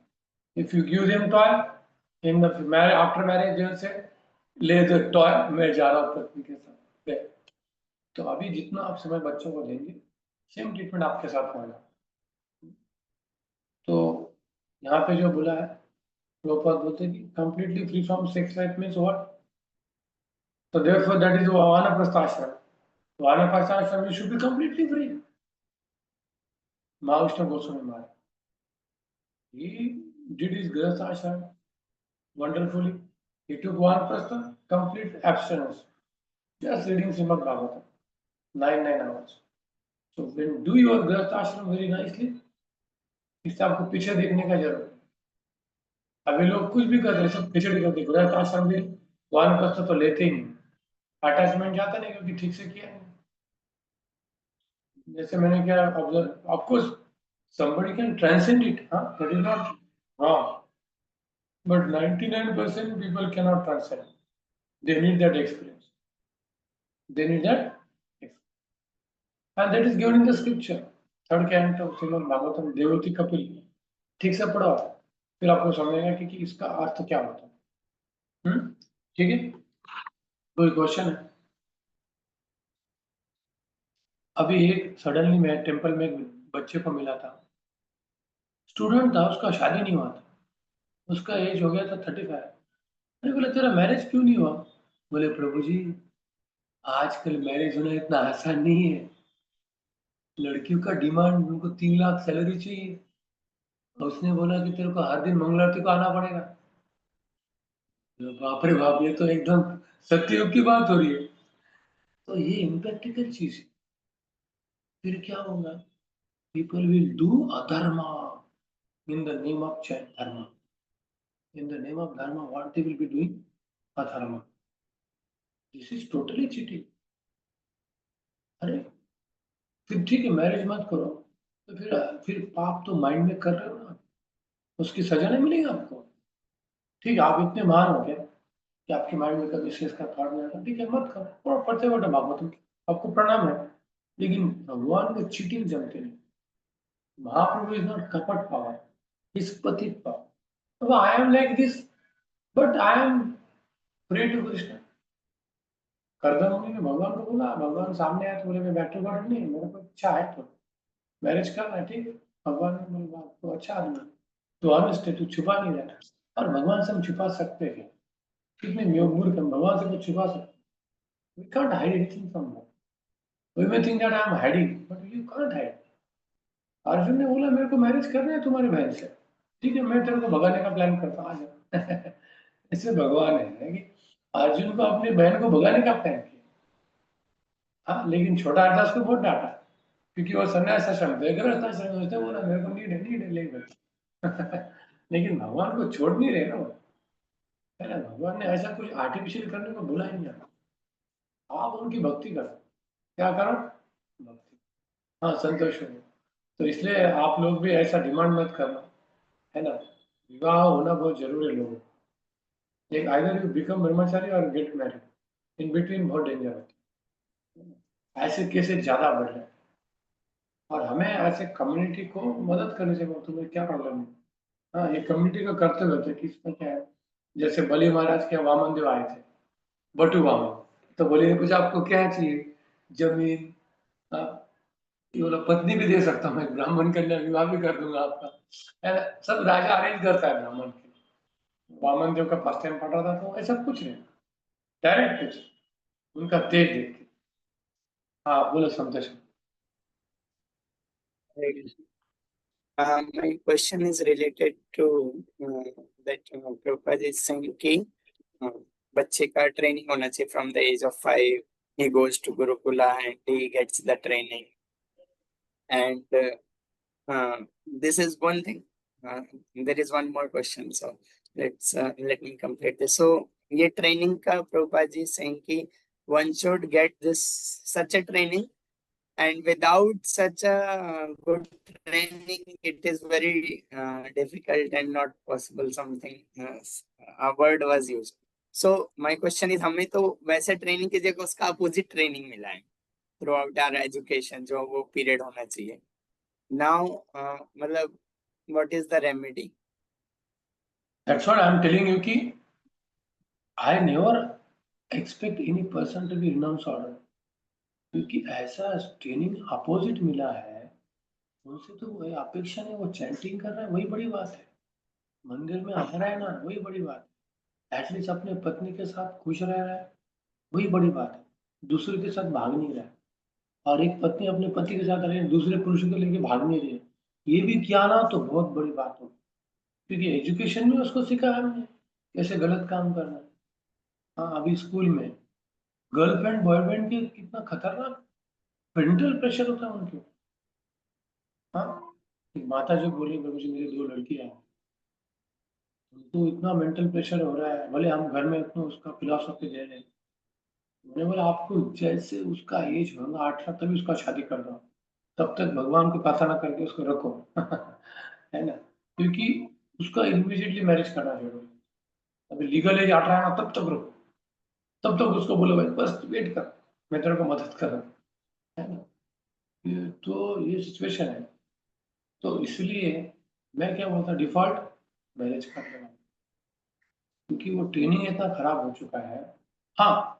If you give them toy in the marriage, after marriage there से ले द टॉय, मैं जा रहा हूँ पत्नी के साथ ले। तो अभी जितना आप समय बच्चों को देंगे, सेम ट्रीटमेंट आपके साथ होगा। तो यहाँ पे जो बोला है, प्रभुपाद बोलते हैं कि completely free from sex life means what? So therefore that is Vanaprastha ashram. Vanaprastha ashram you should be completely free. Mahavishnu Goswami Maharaj, he did his Grihastha ashram wonderfully. He took Vanaprastha, complete abstinence, just reading Srimad Bhagavatam, 9 hours. So when do your Grihastha ashram very nicely, इससे आपको पीछे देखने का जरूरत है। अभी लोग कुछ भी कर रहे हैं, सब खिचड़ी करते, गृहस्थ आश्रम भी वानप्रस्थ तो लेते ही नहीं, अटैचमेंट जाता नहीं क्योंकि ठीक से किया नहीं। जैसे मैंने क्या observe, of course somebody can transcend it, huh? That is not wrong, but 99% people cannot transcend. They need that experience, they need that experience. And that is given in the scripture, third canto of Srimad Bhagavatam, Devti Kapil. ठीक से पढ़ो, फिर आपको समझेगा कि इसका अर्थ क्या होता है। ठीक है, कोई क्वेश्चन है? अभी एक सडनली मैं टेम्पल में एक बच्चे को मिला था, स्टूडेंट था, उसका शादी नहीं हुआ था, उसका एज हो गया था 35। मैंने बोला तेरा मैरिज क्यों नहीं हुआ? बोले प्रभु जी आजकल मैरिज होना इतना आसान नहीं है, लड़कियों का डिमांड, उनको 3 लाख सैलरी चाहिए। और उसने बोला कि तेरे को हर दिन मंगल आरती को आना पड़ेगा। बाप रे बाप, ये तो एकदम सत्ययुग की बात हो रही है। तो ये इम्प्रैक्टिकल चीज है। फिर क्या होगा? पीपल विल डू अधर्म इन the name of dharma. In the name of dharma what they will be doing? Adharma. This is totally cheating. अरे फिर ठीक है मैरिज मत करो, तो फिर पाप तो माइंड में कर रहे हो ना, उसकी सजा नहीं मिलेगी आपको। ठीक है, आप इतने महान हो गए कि आपके माइंड में कभी शेष का थॉट नहीं आता, ठीक है मत करो, और पढ़ते बटे भागवतम, आपको प्रणाम है। लेकिन भगवान को चीटिंग जमते नहीं। Mahaprabhu is not kapat power, is patit power. अब I am like this but I am pray to Krishna. Kardam ने भगवान को बोला, भगवान सामने आया तो बोले मैं बैठूंगा नहीं, मेरे को इच्छा है तो मैरिज करना है। ठीक है, भगवान ने बोला तो अच्छा आदमी, तो ऑनेस्ट है, तू छुपा नहीं रहा। और भगवान से हम छुपा सकते हैं? कितने मूर्ख हम, भगवान से कुछ छुपा सकते? We can't hide anything from them. We may think that I am hiding, but you can't hide. Arjun ने बोला मेरे को मैरिज करना है तुम्हारी बहन से, ठीक है मैं तेरे को भगाने का प्लान करता हूँ, आ जा। इसमें भगवान है कि अर्जुन को अपनी बहन को भगाने का प्लान किया। हाँ, लेकिन छोटा अरदास को बहुत डांटा, क्योंकि वो सन्यास आश्रम गृहस्थ आश्रम में, उसने बोला मेरे को नीड है लेकिन लेकिन भगवान को छोड़ नहीं रहे ना वो, है ना। भगवान ने ऐसा कुछ आर्टिफिशियल करने को बोला ही नहीं। आप उनकी भक्ति करो, क्या करो? भक्ति। हाँ, संतोष हो। तो इसलिए आप लोग भी ऐसा डिमांड मत करना, है ना। विवाह होना बहुत जरूरी है लोगों को। एक आइदर यू बिकम ब्रह्मचारी और गेट मैरिड, इन बिटवीन बहुत डेंजर होती है। ऐसे केसेस ज्यादा बढ़ रहे हैं और हमें ऐसे कम्युनिटी को मदद करनी चाहिए। तुम्हें क्या प्रॉब्लम है? हाँ, ये कम्युनिटी का कर्तव्य होता है कि इसमें क्या है। जैसे बलि महाराज के वामन देव आए थे, बटू वामन, तो बोले कुछ आपको क्या चाहिए? जमीन। हाँ, ये बोला पत्नी भी दे सकता हूँ, मैं ब्राह्मण कन्या विवाह भी कर दूंगा आपका, है ना। सब राजा अरेंज करता है ब्राह्मण के। वामन देव का फर्स्ट टाइम पढ़ रहा था तो ऐसा कुछ नहीं, डायरेक्ट कुछ उनका तेज देख के। हाँ बोलो संतोष। My question is related to that Prabhupada is saying कि बच्चे का ट्रेनिंग होना चाहिए from the age of 5 he goes to Gurukula and he gets the training and this is one thing. There is one more question, so let me complete this. So ये training का Prabhupada ji saying कि one should get this such a training and without such a good training it is very difficult and not possible something a word was used. So my question is हमें तो वैसे training की जगह उसका opposite training मिला है through out our education जो वो पीरियड होना चाहिए. Now मतलब what is the remedy? That's what I'm telling you कि I never expect any person to be renounce order. क्योंकि ऐसा ट्रेनिंग अपोजिट मिला है उनसे तो वही अपेक्षा नहीं, वो चैंटिंग कर रहा है वही बड़ी बात है, मंदिर में आ रहा है ना वही बड़ी बात है, एटलीस्ट अपने पत्नी के साथ खुश रह रहा है वही बड़ी बात है, दूसरे के साथ भाग नहीं रहा है. और एक पत्नी अपने पति के साथ रहे दूसरे पुरुष को लेके भाग नहीं रही है, ये भी किया ना तो बहुत बड़ी बात हो, क्योंकि एजुकेशन में उसको सिखाया हमने कैसे गलत काम करना है. हाँ, अभी स्कूल में गर्लफ्रेंड बॉयफ्रेंड के कितना खतरनाक मेंटल प्रेशर होता है उनके. हाँ, एक माता जो बोली मुझे मेरी 2 लड़कियां हैं, उनको इतना मेंटल प्रेशर हो रहा है, भले हम घर में इतना उसका फिलॉसफी दे रहे हैं. मैंने बोला आपको जैसे उसका एज होगा 8 साल तभी उसका शादी कर दो, तब तक भगवान को प्रार्थना करके उसको रखो है ना, क्योंकि उसका इमीडिएटली मैरिज करना जरूरी. अभी लीगल एज 18 है ना तब तक रुको, तब तक उसको बोलो भाई बस वेट कर मैं तेरे को मदद कर रहा हूँ, है ना. ये सिचुएशन है, तो इसलिए मैं क्या बोलता डिफॉल्ट मैरिज कर लेना, क्योंकि वो ट्रेनिंग इतना खराब हो चुका है. हाँ,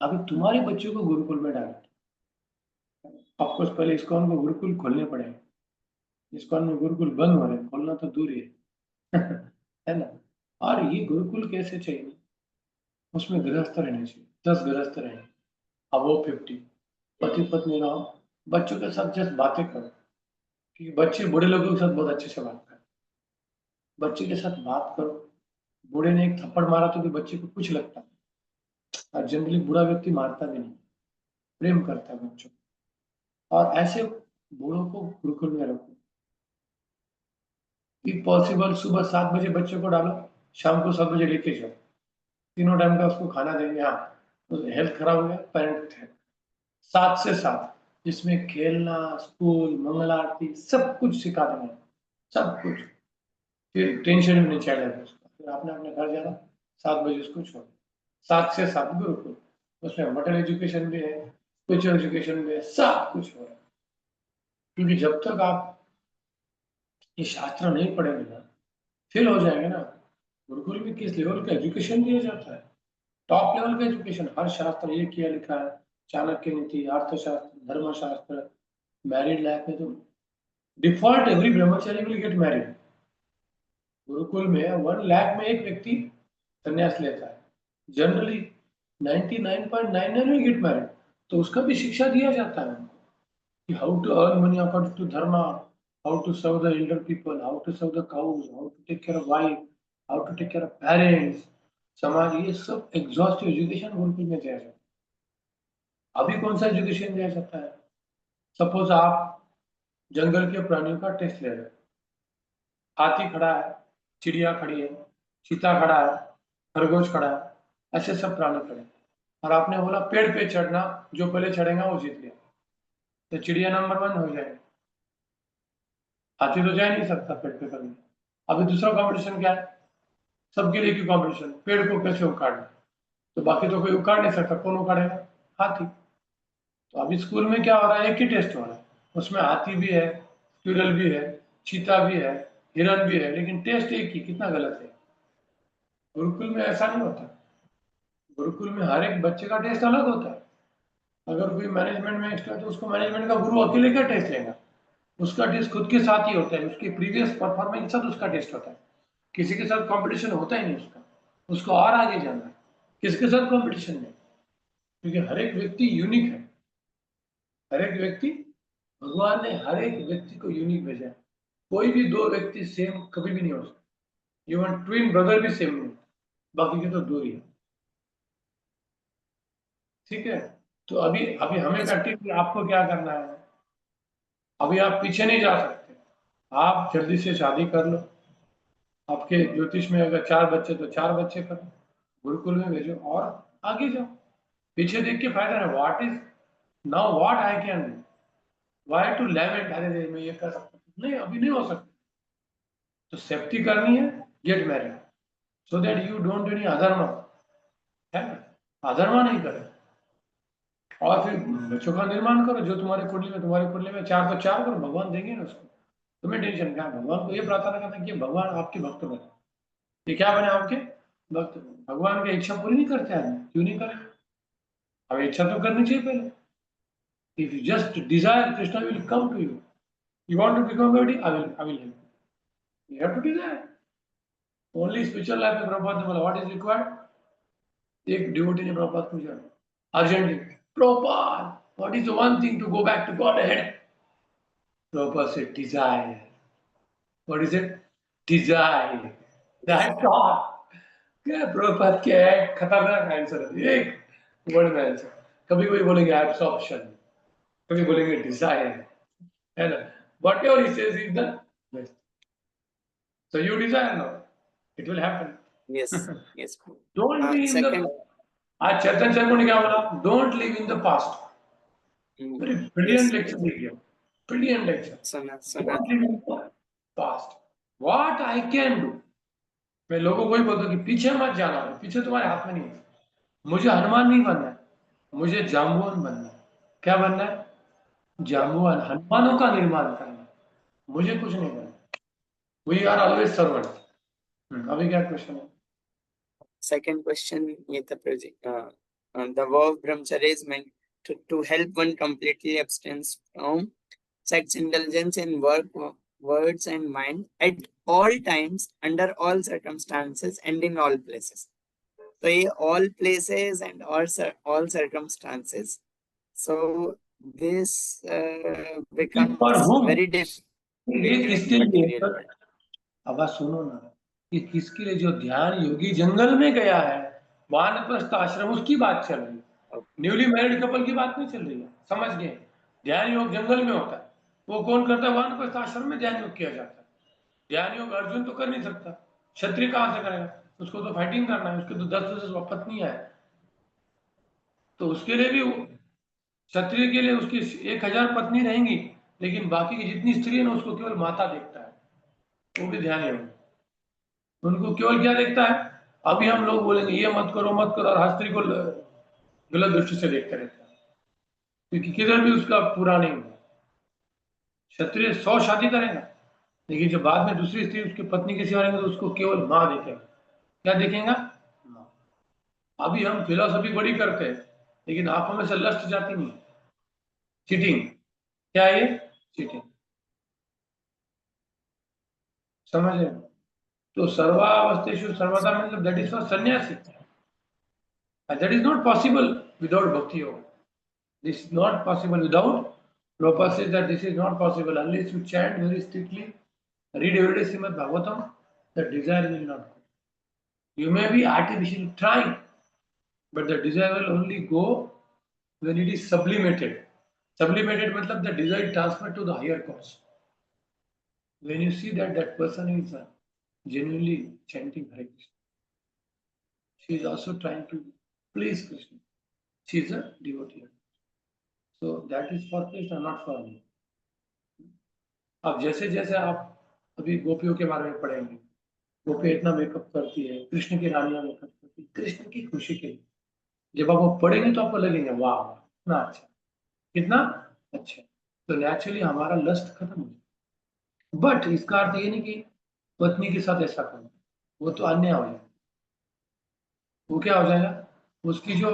अभी तुम्हारे बच्चों को गुरुकुल में डालो, ऑफकोर्स पहले इस्कॉन को गुरुकुल खोलने पड़ेंगे, इस्कॉन में गुरुकुल बंद हो रहे हैं, खोलना तो दूर ही है है ना. और ये गुरुकुल कैसे चाहिए, उसमें गृहस्थ रहने चाहिए, 10 गृहस्थ रहेंगे, अब वो 50, पति पत्नी रहो, बच्चों के साथ जस्ट बातें करो, क्योंकि बच्चे बड़े लोगों के साथ बहुत अच्छे से बात करें, बच्चे के साथ बात करो. बूढ़े ने एक थप्पड़ मारा तो भी बच्चे को कुछ लगता है, और जनरली बुरा व्यक्ति मारता भी नहीं, प्रेम करता है बच्चों को. और ऐसे बूढ़ों को गुरुकुल में रखो. इफ पॉसिबल सुबह 7 बजे बच्चों को डालो, शाम को 7 बजे लेके जाओ, तीनों टाइम का उसको खाना देंगे. हाँ, तो हेल्थ खराब हो गया पेरेंट थे 7 से 7, जिसमें खेलना, स्कूल, मंगल आरती सब कुछ सिखा देंगे, सब कुछ. फिर टेंशन भी नहीं चाहिए उसका, फिर आपने अपने घर जाना, 7 बजे उसको छोड़ो, 7 से 7 गुरुकुल, उसमें मॉडल एजुकेशन भी है, स्पिरिचुअल एजुकेशन भी है, सब कुछ हो रहा है. क्योंकि जब तक आप ये शास्त्र नहीं पढ़ेंगे ना, फेल हो जाएंगे ना. गुरुकुल में किस लेवल का एजुकेशन दिया जाता है, टॉप लेवल का एजुकेशन, हर शास्त्र ये किया लिखा है, चाणक्य नीति, अर्थशास्त्र, धर्मशास्त्र, मैरिड लाइफ में तो default every Brahmachari will get married. Gurukul में 1 लाख में एक व्यक्ति संन्यास लेता है, जनरली 99.99 विल गेट मैरिड. तो उसका भी शिक्षा दिया जाता है कि how to earn money according to dharma, how to serve the elder people, how to serve the cows, how to take care of wife, how to take care of parents, समाज, ये सब एग्जॉस्टिव एजुकेशन गुरुकुल में दिया जाता है. अभी कौन सा एजुकेशन दिया जाता है, सपोज आप जंगल के प्राणियों का टेस्ट ले रहे हैं, हाथी खड़ा है, चिड़िया खड़ी है, चीता खड़ा है, खरगोश खड़ा है, ऐसे सब प्राणी खड़े, और आपने बोला पेड़ पे चढ़ना, जो पहले चढ़ेगा वो जीत गया, तो चिड़िया नंबर 1 हो जाएगी, हाथी तो जा नहीं सकता पेड़ पे कभी. अभी दूसरा कंपटीशन क्या है, सबके लिए की कंपटीशन, पेड़ को कैसे उखाड़ना, तो बाकी तो कोई उखाड़ नहीं सकता, कौन उखाड़ेगा, हाथी. तो अभी स्कूल में क्या हो रहा है, एक ही टेस्ट हो रहा है, उसमें हाथी भी है, स्क्विरल भी है, चीता भी है, हिरन भी है, लेकिन टेस्ट एक ही, कितना गलत है. गुरुकुल में ऐसा नहीं होता, गुरुकुल में हर एक बच्चे का टेस्ट अलग होता है. अगर कोई मैनेजमेंट में एक्स्ट्रा तो उसको मैनेजमेंट का गुरु अकेले का टेस्ट लेगा, उसका टेस्ट खुद के साथ ही होता है, उसकी प्रीवियस परफॉर्मेंस के साथ उसका टेस्ट होता है, किसी के साथ कंपटीशन होता ही नहीं उसका, उसको और आगे जाना है, किसके साथ कंपटीशन नहीं, क्योंकि हर एक व्यक्ति यूनिक है, हर एक व्यक्ति, भगवान ने हर एक व्यक्ति को यूनिक भेजा है. कोई भी 2 व्यक्ति सेम कभी भी नहीं हो सकते, इवन ट्विन ब्रदर भी सेम नहीं, बाकी के तो दूर ही है. ठीक है, तो अभी अभी हमें Yes. प्रैक्टिकली आपको क्या करना है, अभी आप पीछे नहीं जा सकते, आप जल्दी से शादी कर लो, आपके ज्योतिष में अगर 4 बच्चे तो 4 बच्चे करो, गुरुकुल में भेजो और आगे जाओ, पीछे देख के फायदा है। What is now what I can do, why to lament, अरे मैं ये कर सकता हूं, नहीं अभी नहीं हो सकता, तो सेफ्टी करनी है, get married so that you don't do any अधर्म, है ना, अधर्म नहीं करे, और फिर बच्चों का निर्माण करो, जो तुम्हारे कुंडली में 4 तो 4 करो, भगवान देंगे ना उसको, तुम्हें टेंशन क्या है, भगवान को ये प्रार्थना करना कि भगवान आपके भक्त बने, ये क्या बने आपके भक्त, भगवान की इच्छा पूरी नहीं करते आदमी, क्यों नहीं करे, हमें इच्छा तो करनी चाहिए पहले, if you just desire Krishna will come to you, you want to become God, I will help you have to desire, only spiritual life में प्रभुपाद ने बोला व्हाट इज रिक्वायर्ड, एक डिवोटी ने प्रभुपाद पूछा urgently, Prabhupada what is the one thing to go back to Godhead, Prabhupada से desire, what is it, desire, that's all, क्या प्रभुपाद क्या है, खतरनाक आंसर है, एक वर्ड में आंसर, कभी कोई बोलेंगे एब्सॉर्प्शन, कभी बोलेंगे डिजायर, है ना, what ever he says is the best, so you desire now, it will happen. Yes. Yes. Don't be in the, Second. आज चेतन शर्मा ने क्या बोला, don't live in the past, very brilliant Yes. lecture दे दिया, brilliant lecture, Sona. don't live in the past, what I can do, मैं लोगों को ही बोलता हूँ कि पीछे मत जाना, पीछे तुम्हारे हाथ में नहीं है, मुझे हनुमान नहीं बनना है, मुझे जाम्बुवान बनना है, क्या बनना है, जाम्बुवान, हनुमानों का निर्माण करना है, मुझे कुछ नहीं करना, वी आर ऑलवेज सर्वेंट। अभी क्या क्वेश्चन है, Second question, ये था project. The vow of brahmacharya is meant to help one completely abstain from sex indulgence in work, words, and mind at all times, under all circumstances, and in all places. So, ये all places and all circumstances. So, this becomes for whom? very difficult ये in किसके material लिए, world. अब सुनो ना, ये किसके लिए, जो ध्यान योगी जंगल में गया है, वानप्रस्थ आश्रम, उसकी बात चल रही है, न्यूली मैरिड कपल की बात नहीं चल रही है, समझ गए, ध्यान योग जंगल में होता है, वो कौन करता है, वानप्रस्थ आश्रम में ध्यान योग किया जाता है, ध्यान योग अर्जुन तो कर नहीं सकता, क्षत्रिय कहां से करेगा, उसको तो फाइटिंग करना है, उसके तो 10 पत्नियां है, तो उसके लिए भी क्षत्रिय के लिए उसकी 1000 पत्नी रहेंगी, लेकिन बाकी की जितनी स्त्री है ना उसको केवल माता देखता है, वो भी ध्यान योग, उनको केवल क्या देखता है, अभी हम लोग बोलेंगे ये मत करो मत करो, और हर स्त्री को गलत दृष्टि से देखते रहता है, क्योंकि किधर भी उसका पूरा नहीं हुआ, क्षत्रिय 100 शादी करेगा, लेकिन जब बाद में दूसरी स्त्री उसकी पत्नी के सिवा रहेंगे तो उसको केवल माँ देखेगा, क्या देखेगा, माँ। अभी हम फिलोसफी बड़ी करते हैं, लेकिन आंखों में से लस्ट जाती नहीं, चीटिंग, क्या है ये, चीटिंग, समझ रहे हो? तो सर्वावस्थेषु सर्वदा मतलब दैट इज फॉर सन्यासी, that is not possible without भक्ति योग, this is not possible without, Prabhupada says that this is not possible unless you chant very strictly, read every day Srimad Bhagavatam, the desire will not go. You may be artificially trying, but the desire will only go when it is sublimated. Sublimated means the desire transferred to the higher cause. When you see that that person is genuinely chanting Hare Krishna, she is also trying to please Krishna. She is a devotee. So that is for Krishna, not for me. अब जैसे जैसे आप अभी गोपियों के बारे में पढ़ेंगे, गोपियां इतना मेकअप करती है, कृष्ण की रानियां मेकअप करती है कृष्ण की खुशी के लिए, जब आप वो पढ़ेंगे तो आपको लगेंगे वाह कितना अच्छा, कितना अच्छा, तो नेचुरली हमारा लस्ट खत्म हो जाए, बट इसका अर्थ ये नहीं कि पत्नी के साथ ऐसा करना, वो तो अन्याय हो जाएगा, वो क्या हो जाएगा, उसकी जो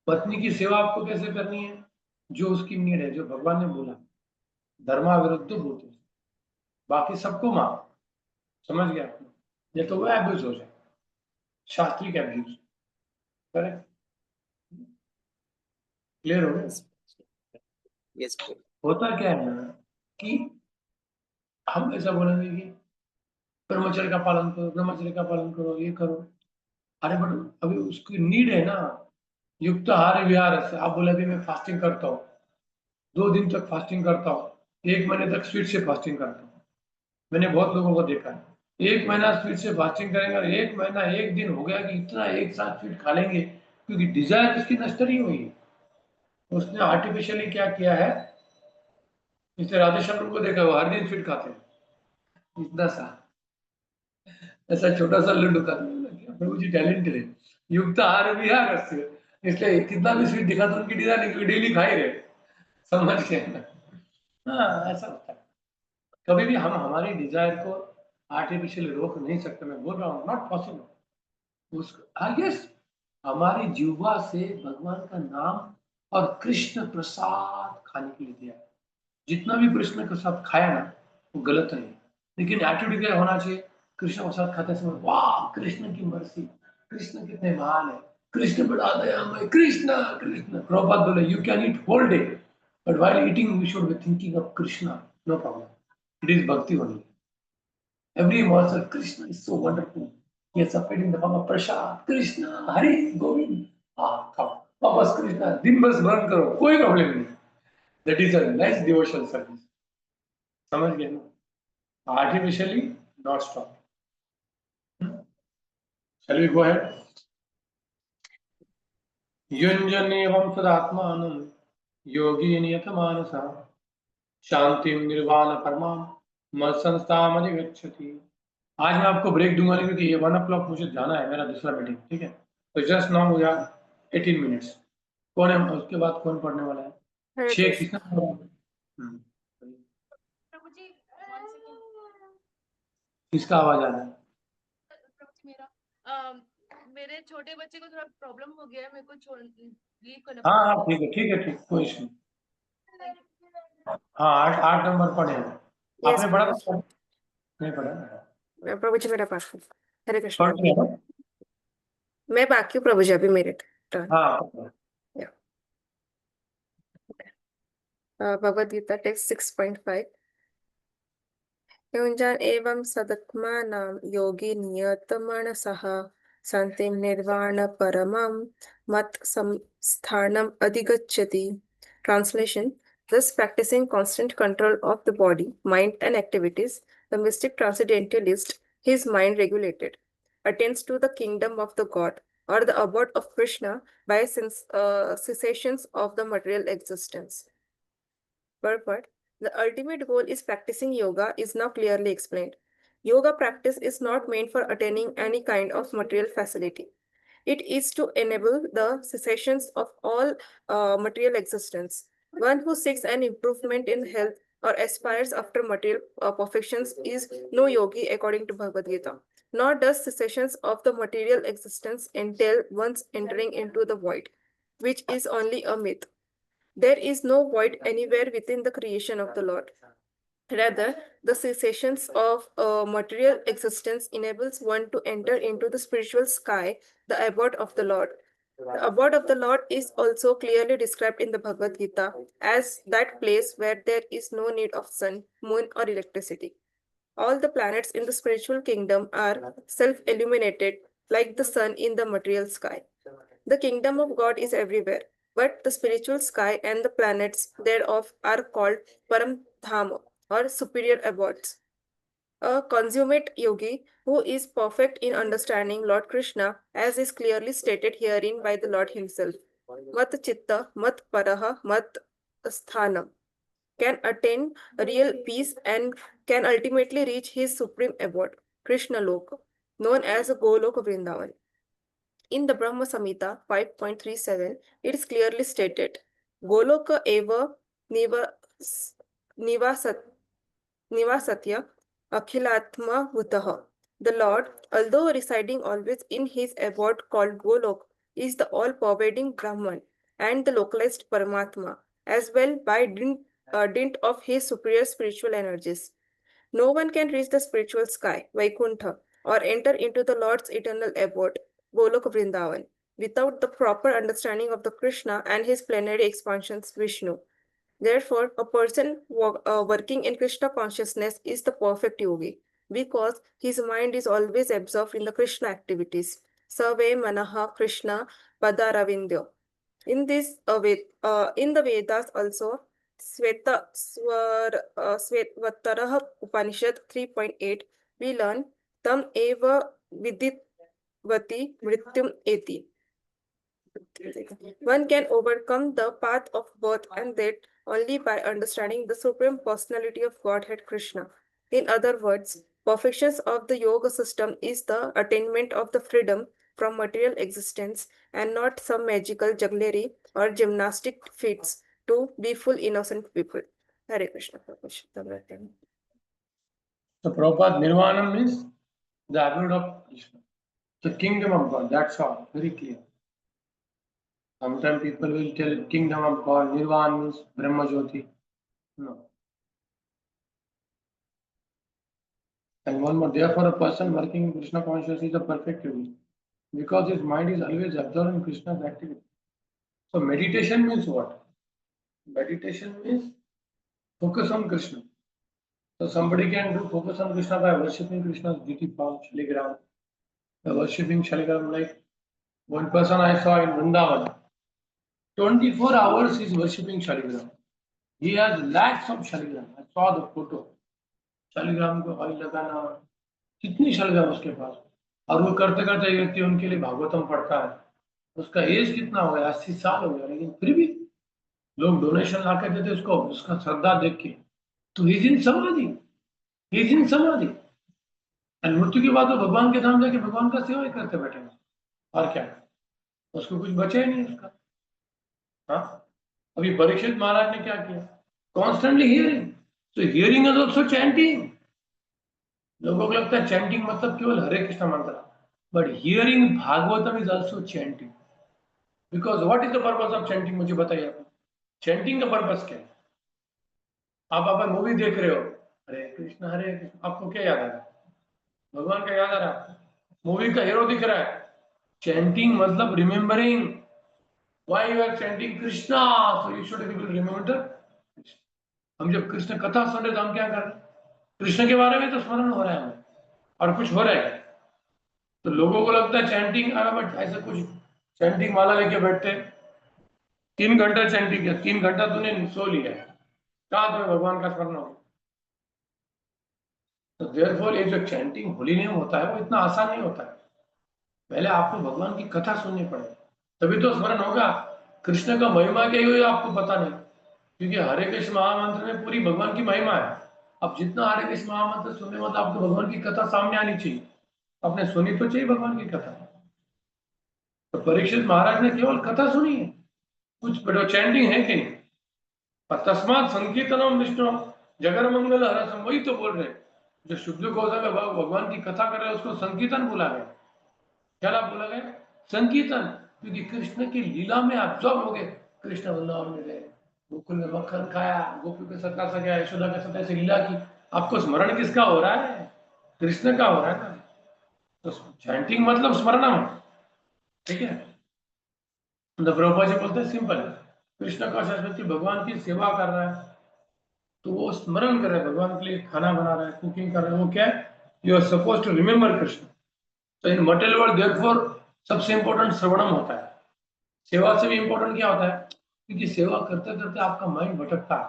पत्नी की सेवा आपको कैसे करनी है, जो उसकी नीड है, जो भगवान ने बोला धर्मा विरुद्ध भूत, बाकी सबको मां, समझ गया आपने, ये तो वो एब्यूज हो जाए, शास्त्रिक एब्यूज, करेक्ट, क्लियर हो गया? Yes. होता क्या है ना कि हम ऐसा बोलेंगे कि ब्रह्मचर्य का पालन करो, ब्रह्मचर्य का पालन करो, ये करो, अरे बट अभी उसकी नीड है ना, युक्त आहार विहार से आप बोले भी मैं फास्टिंग करता हूँ, 2 दिन तक फास्टिंग करता हूँ, 1 महीने तक स्वीट से फास्टिंग करता हूँ। मैंने बहुत लोगों को देखा है, 1 महीना स्वीट से फास्टिंग करेंगे और 1 महीना 1 दिन हो गया कि इतना एक साथ स्वीट खा लेंगे, क्योंकि डिजायर उसकी नष्ट नहीं हुई। उसने आर्टिफिशियली क्या किया है, जैसे राधेश्याम को देखा, वो हर दिन स्वीट खाते हैं, इतना सा ऐसा छोटा सा लड्डू खाते हैं। प्रभु जी टैलेंटेड है, युक्त आहार विहार से, इसलिए कितना भी स्वीट दिखा तो उनकी डिजायर डेली खा ही रहे, समझ के ना। हाँ, ऐसा होता है। कभी भी हम हमारी डिजायर को आर्टिफिशियल रोक नहीं सकते, मैं बोल रहा हूँ, नॉट पॉसिबल। उसको यस, हमारी जीवा से भगवान का नाम और कृष्ण प्रसाद खाने के लिए दिया। जितना भी कृष्ण प्रसाद खाया ना, वो गलत नहीं, लेकिन एटीट्यूड क्या होना चाहिए, कृष्ण प्रसाद खाते समय वाह कृष्ण की मर्सी, कृष्ण कितने महान है, कृष्ण बड़ा दयामय, कृष्ण कृष्ण। प्रभुपाद बोले you can eat whole day, but while eating we should be thinking of Krishna, no problem, it is bhakti only. Every morsel, Krishna is so wonderful. He has suffered in the form of Prasad, Krishna, Hari, Govind. खाओ, वापस कृष्णा, दिन भर स्मरण करो, कोई problem नहीं। That is a nice devotional service. समझ गए ना? Artificially not stop. Shall we go ahead? युञ्जन्नेवं सदात्मानं योगी नियतमानसः शांतिं निर्वाण परमां मत्संस्थामधिगच्छति। आज मैं आपको ब्रेक दूंगा नहीं, क्योंकि ये 1 o'clock मुझे जाना है, मेरा दूसरा मीटिंग, ठीक है? तो just now we are 18 minutes. कौन है उसके बाद, कौन पढ़ने वाला है? हरे शेख कृष्ण। प्रभु जी, one second. किसका आवाज आ रहा है? प्रभु जी, मेरे छोटे बच्चे को थोड़ा प्रॉब्लम हो गया है, मेरे को छोड़ लीव करना हाँ हाँ, ठीक है ठीक है, ठीक, कोई इशू नहीं। हाँ, 8 नंबर पढ़े हैं Yes, आपने, पढ़ा Prabhu. था? नहीं पढ़ा? प्रभु जी मेरा पास हरे कृष्ण पढ़ प्रभु। लिया ना? मैं बाकी हूँ प्रभु जी, अभी मेरे टर्न। हाँ, भगवद गीता टेक्स्ट 6.5। युञ्जान एवं सदत्मानां योगी नियतमनसः शान्तिं निर्वाण परमं मत् संस्थानम् अधिगच्छति। Translation: Thus practicing constant control of the body, mind and activities, the mystic transcendentalist, his mind regulated, attains to the kingdom of the God or the abode of Krishna by cessations of the material existence. Purport: The ultimate goal is practicing yoga is now clearly explained. Yoga practice is not meant for attaining any kind of material facility. It is to enable the cessations of all material existence. One who seeks an improvement in health or aspires after material perfections is no yogi according to Bhagavad Gita. Nor does cessations of the material existence entail one's entering into the void, which is only a myth. There is no void anywhere within the creation of the Lord. Rather, the cessations of material existence enables one to enter into the spiritual sky, the abode of the Lord. The abode of the Lord is also clearly described in the Bhagavad Gita as that place where there is no need of sun, moon, or electricity. All the planets in the spiritual kingdom are self-illuminated like the sun in the material sky. The kingdom of God is everywhere, but the spiritual sky and the planets thereof are called Param Dham or superior abodes. A consummate yogi who is perfect in understanding Lord Krishna, as is clearly stated herein by the Lord himself, Mat Chitta, Mat Paraha, Mat Sthanam, can attain real peace and can ultimately reach his supreme abode, Krishna Loka, known as Goloka Vrindavan. In the Brahma Samhita 5.37, it is clearly stated, Goloka eva nivasatya akhilatma bhutaha. The Lord, although residing always in his abode called Golok, is the all-pervading Brahman and the localized Paramatma, as well by dint of his superior spiritual energies. No one can reach the spiritual sky, Vaikuntha, or enter into the Lord's eternal abode, Golok Vrindavan, without the proper understanding of the Krishna and his plenary expansions, Vishnu. Therefore, a person working in Krishna consciousness is the perfect yogi, because his mind is always absorbed in the Krishna activities. Sarve Manaha Krishna Padaravindya. In this in the Vedas also, Svetvatara Upanishad 3.8, we learn Tam eva viditvati mrityum eti. One can overcome the path of birth and death only by understanding the Supreme Personality of Godhead Krishna. In other words, perfection of the yoga system is the attainment of the freedom from material existence and not some magical jugglery or gymnastic feats to be full innocent people. Hare Krishna. So Prabhupada, Nirvana means the abode of Krishna, the kingdom of God. That's all. Very clear. Sometimes people will tell kingdom of God, Nirvana means Brahma Jyoti. No. And one more, therefore, a person working in Krishna consciousness is a perfect yogi because his mind is always absorbed in Krishna's activity. So meditation means what? Meditation means focus on Krishna. So somebody can do focus on Krishna by worshipping Krishna's beauty form, Shaligram. By worshipping Shaligram, like one person I saw in Vrindavan, 24 hours he is worshipping Shaligram. He has lakhs of Shaligram. I saw the photo. Shaligram को oil लगाना, कितनी शलगम उसके पास, और वो करते करते एक व्यक्ति उनके लिए भागवतम पढ़ता है. उसका एज कितना हो गया, 80 साल हो गया, लेकिन फिर भी लोग डोनेशन ला के देते उसको, उसका श्रद्धा देख के. तो ही इज इन समाधि, ही इज इन समाधि. एंड मृत्यु के बाद वो भगवान के धाम जाके भगवान का सेवा ही करते बैठेंगे. और क्या, उसको कुछ बचे ही नहीं उसका. हाँ, अभी परीक्षित महाराज ने क्या किया, कॉन्स्टेंटली हियरिंग. तो हियरिंग इज ऑल्सो चैंटिंग. लोगों को लगता है चैंटिंग मतलब केवल हरे कृष्ण मंत्र, but hearing Bhagavatam is also chanting. Because what is the purpose of chanting, मुझे बताइए आप. चैंटिंग का पर्पस क्या है? आप मूवी देख रहे हो, हरे कृष्ण, आपको क्या याद आ रहा है? भगवान का याद आ रहा है? मूवी का हीरो दिख रहा है. चैंटिंग मतलब remembering. Why you are chanting Krishna, so you should remember. हम जब कृष्ण कथा सुन रहे तो हम क्या कर रहे हैं? कृष्ण के बारे में तो स्मरण हो रहा है हमें, और कुछ हो रहा है. तो लोगों को लगता है चैंटिंग, बट ऐसा कुछ. चैंटिंग माला लेके बैठते, 3 घंटा चैंटिंग किया, 3 घंटा तूने सो लिया है, कहा तुम्हें भगवान का स्मरण हो. तो देयरफॉर ये जो चैंटिंग होली नेम होता है वो इतना आसान नहीं होता है. पहले आपको भगवान की कथा सुननी पड़े, तभी तो स्मरण होगा. कृष्ण का महिमा क्या हुई आपको पता नहीं, क्योंकि हरे कृष्ण महामंत्र में पूरी भगवान की महिमा है. अब जितना हरे कृष्ण महामंत्र सुनने मतलब आपको भगवान की कथा सामने आनी चाहिए. आपने सुनी तो चाहिए भगवान की कथा. तो परीक्षित महाराज ने केवल कथा सुनी है, कुछ चैंटिंग है कि नहीं. तस्मात संकीर्तनम विष्णु जगर मंगल हरसम, वही तो बोल रहे. जो शुद्ध गोस्वामी भगवान की कथा कर रहे हैं उसको संकीर्तन बोला गया. क्या बोला गया? संकीर्तन. क्योंकि कृष्ण की लीला में एब्जॉर्ब हो गए. कृष्ण वृंदावन में गए, गोकुल में मक्खन खाया, गोपी के साथ कैसा गया, यशोदा के साथ ऐसे लीला की. आपको स्मरण किसका हो रहा है? कृष्ण का हो रहा है ना. तो चैंटिंग मतलब स्मरणम. ठीक है. तो प्रभुपाद जी बोलते हैं सिंपल है, कृष्ण का व्यक्ति भगवान की सेवा कर रहा है तो वो स्मरण कर रहा है, भगवान के लिए खाना बना रहा है, कुकिंग कर रहा है, वो क्या है, you are suppose to remember Krishna. तो इन मटेरियल वर्ल्ड देयरफॉर सबसे इंपॉर्टेंट श्रवणम होता है. सेवा से भी इंपॉर्टेंट क्या होता है, क्योंकि सेवा करते करते आपका माइंड भटकता है.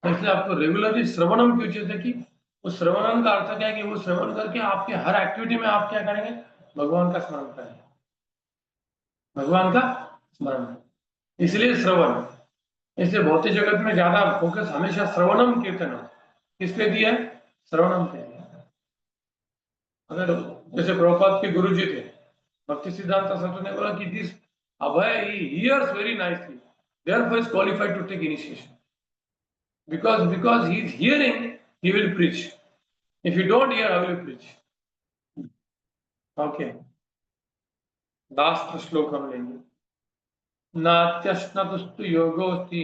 तो इसलिए आपको रेगुलरली श्रवणम क्यों चाहिए, कि उस श्रवणम का अर्थ क्या है कि वो श्रवण करके आपके हर एक्टिविटी में आप क्या करेंगे, भगवान का स्मरण करेंगे, भगवान का स्मरण. इसलिए श्रवण. इसलिए भौतिक जगत में ज्यादा फोकस हमेशा श्रवणम कीर्तनम किस पे दिया है, श्रवणम पे दिया. अगर जैसे प्रभुपाद के गुरु जी थे भक्ति सिद्धांत सरस्वती ने बोला कि this Abhay he hears very nicely, therefore is qualified to take initiation. because he is hearing he will preach. If you don't hear how will you preach? Okay, last श्लोक हम लेंगे. नात्यश्नतुस्तु योगोस्ति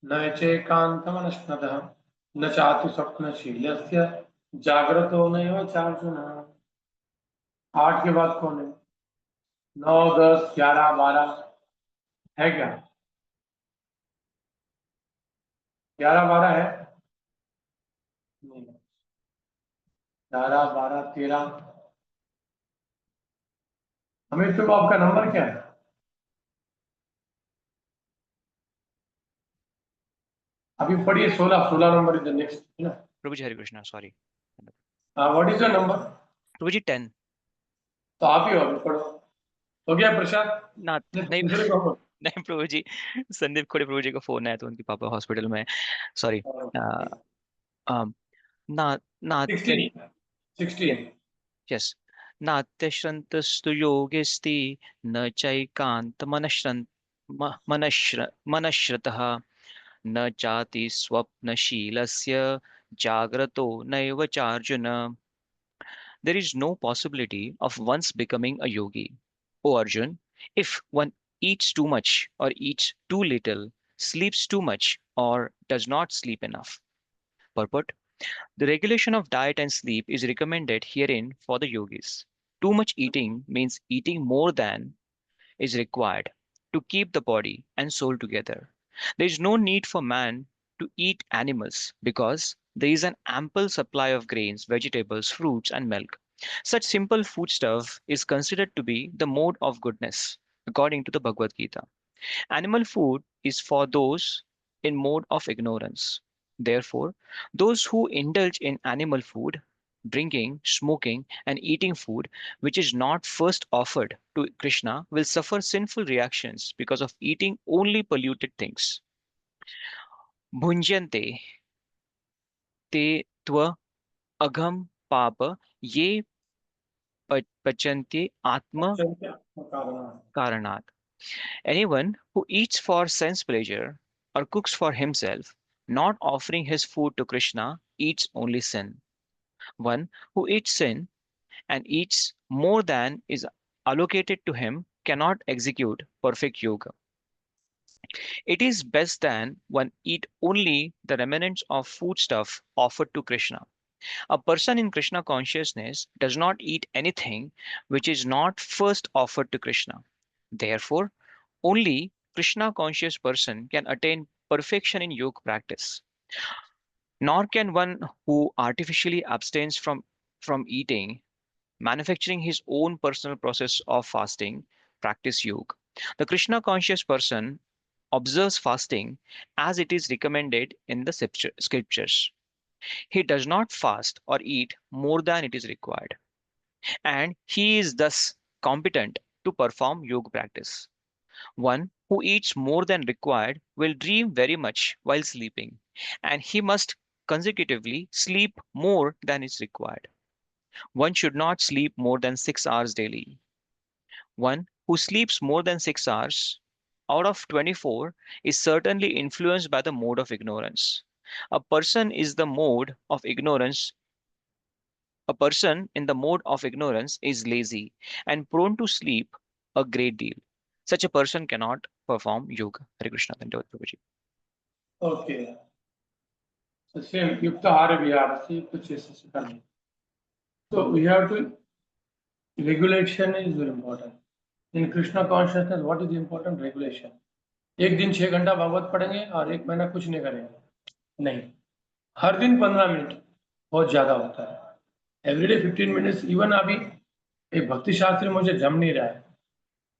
न चैकान्तमनश्नतः न चातु स्वप्नशीलस्य जाग्रतो नैव चार्जुन. 8 के बाद कौन है? 9, 10, 11, 12 है क्या? 11, 12 है नहीं. 11, 12, 13. हमें तो आपका नंबर क्या है? अभी पढ़िए 16 नंबर इज द नेक्स्ट है ना. Prabhuji, Hare Krishna, sorry. What is the number? Prabhuji, 10. तो आप ही हो, अभी पढ़ो. हो गया प्रसाद? ना नहीं दूसरे को हो. नहीं प्रभुजी, संदीप खोड़े प्रभुजी का फोन है तो उनके पापा हॉस्पिटल में, सॉरी. ना नात्य 16. यस, नात्यश्रन्तस्तु योगिस्ति न चैकान्त मनश्रतः न चाति स्वप्नशीलस्य जाग्रतो नैव चार्जुन. There is no possibility of once becoming a yogi. O Arjun, if one eats too much or eats too little, sleeps too much or does not sleep enough. Purport: the regulation of diet and sleep is recommended herein for the yogis. Too much eating means eating more than is required to keep the body and soul together. There is no need for man to eat animals because there is an ample supply of grains, vegetables, fruits, and milk. Such simple foodstuff is considered to be the mode of goodness, according to the Bhagavad Gita. Animal food is for those in mode of ignorance. Therefore, those who indulge in animal food, drinking, smoking, and eating food which is not first offered to Krishna will suffer sinful reactions because of eating only polluted things. Bhunjante te tva agham papa ye pachanti atma karanat. Anyone who eats for sense pleasure or cooks for himself, not offering his food to Krishna, eats only sin. One who eats sin and eats more than is allocated to him cannot execute perfect yoga. It is best that one eat only the remnants of foodstuff offered to Krishna. A person in Krishna consciousness does not eat anything which is not first offered to Krishna. Therefore, only Krishna conscious person can attain perfection in yoga practice. Nor can one who artificially abstains from eating, manufacturing his own personal process of fasting, practice yoga. The Krishna conscious person observes fasting as it is recommended in the scriptures. He does not fast or eat more than it is required, and he is thus competent to perform yoga practice. One who eats more than required will dream very much while sleeping, and he must consecutively sleep more than is required. One should not sleep more than 6 hours daily. One who sleeps more than 6 hours out of 24 is certainly influenced by the mode of ignorance. A person in the mode of ignorance is lazy and prone to sleep a great deal. Such a person cannot perform yoga. Hare Krishna. Thank you. Okay. So same yuktahara vihara, see kuch ऐसे से करना. So we have to, regulation is very important. In Krishna consciousness, what is important? Regulation. एक दिन 6 घंटा भागवत पढ़ेंगे और 1 महीना कुछ नहीं करेंगे, नहीं. हर दिन 15 मिनट बहुत ज्यादा होता है. Everyday 15 minutes. इवन अभी एक भक्ति शास्त्री मुझे जम नहीं रहा है.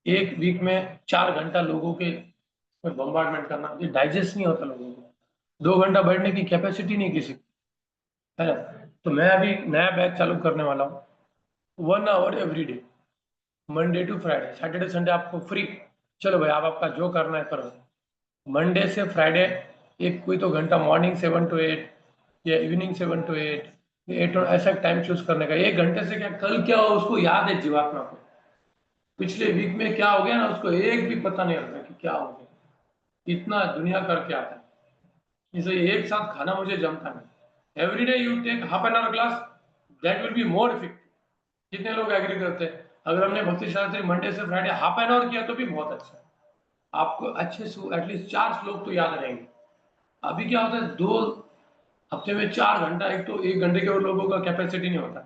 एक वीक में 4 घंटा लोगों के बम्बार्डमेंट करना, ये डाइजेस्ट नहीं होता लोगों को. 2 घंटा बैठने की कैपेसिटी नहीं किसी की, है ना. तो मैं अभी नया बैच चालू करने वाला हूँ. 1 hour every day, Monday to Friday. Saturday Sunday आपको फ्री, चलो भाई आप आपका जो करना है करो. मंडे से फ्राइडे एक कोई तो घंटा, मॉर्निंग 7 to 8 या इवनिंग 7 to 8 और ऐसा टाइम चूज करने का. 1 घंटे से क्या कल क्या हो उसको याद है जीवात्मा को. पिछले वीक में क्या हो गया ना उसको एक भी पता नहीं होता कि क्या हो गया. इतना दुनिया करके आता है, इसलिए एक साथ खाना मुझे जमता नहीं. Every day you take half an hour class, that will be more effective. कितने लोग एग्री करते हैं? अगर हमने भक्ति शास्त्री मंडे से फ्राइडे हाफ एन आवर किया तो भी बहुत अच्छा है. आपको अच्छे से एटलीस्ट 4 श्लोक तो याद रहेंगे. अभी क्या होता है 2 हफ्ते में 4 घंटा, एक तो 1 घंटे के और लोगों का कैपेसिटी नहीं होता.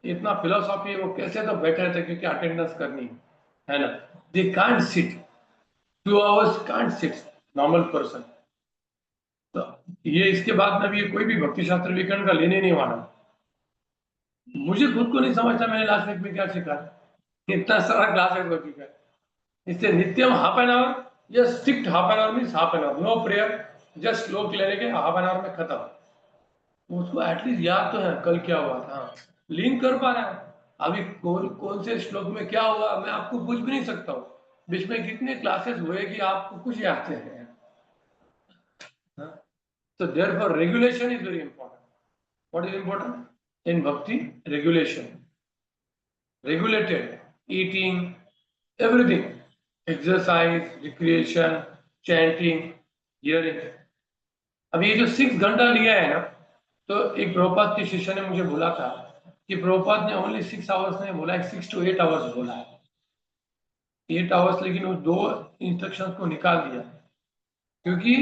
इतना फिलोसॉफी है वो कैसे तो बैठे रहते क्योंकि अटेंडेंस करनी है ना. They can't sit 2 hours, can't sit normal person. तो ये इसके बाद में भी कोई भी भक्ति शास्त्र वीकेंड का लेने नहीं वाला. मुझे खुद को नहीं समझता मैंने लास्ट वीक में क्या सीखा. इतना सारा क्लास है का. इससे नित्यम हाफ एन आवर या strict half an hour means half an hour, no prayer just श्लोक लेने के हाफ एन आवर में खत्म, उसको एटलीस्ट याद तो है कल क्या हुआ था, लिंक कर पा रहा है। अभी कौन से श्लोक में क्या हुआ मैं आपको पूछ भी नहीं सकता हूँ, बीच में कितने क्लासेस हुए कि आपको कुछ याद है। So therefore regulation is very important. What is important? In bhakti, regulation. Regulated, eating, everything. Exercise, recreation, chanting, hearing. अभी ये जो 6 घंटा लिया है ना, तो एक प्रभुपाद के शिष्य ने मुझे बोला था कि प्रभुपाद ने ओनली 6 आवर्स नहीं बोला है, 6 to 8 आवर्स बोला है। 8 आवर्स, लेकिन वो 2 इंस्ट्रक्शंस को निकाल दिया, क्योंकि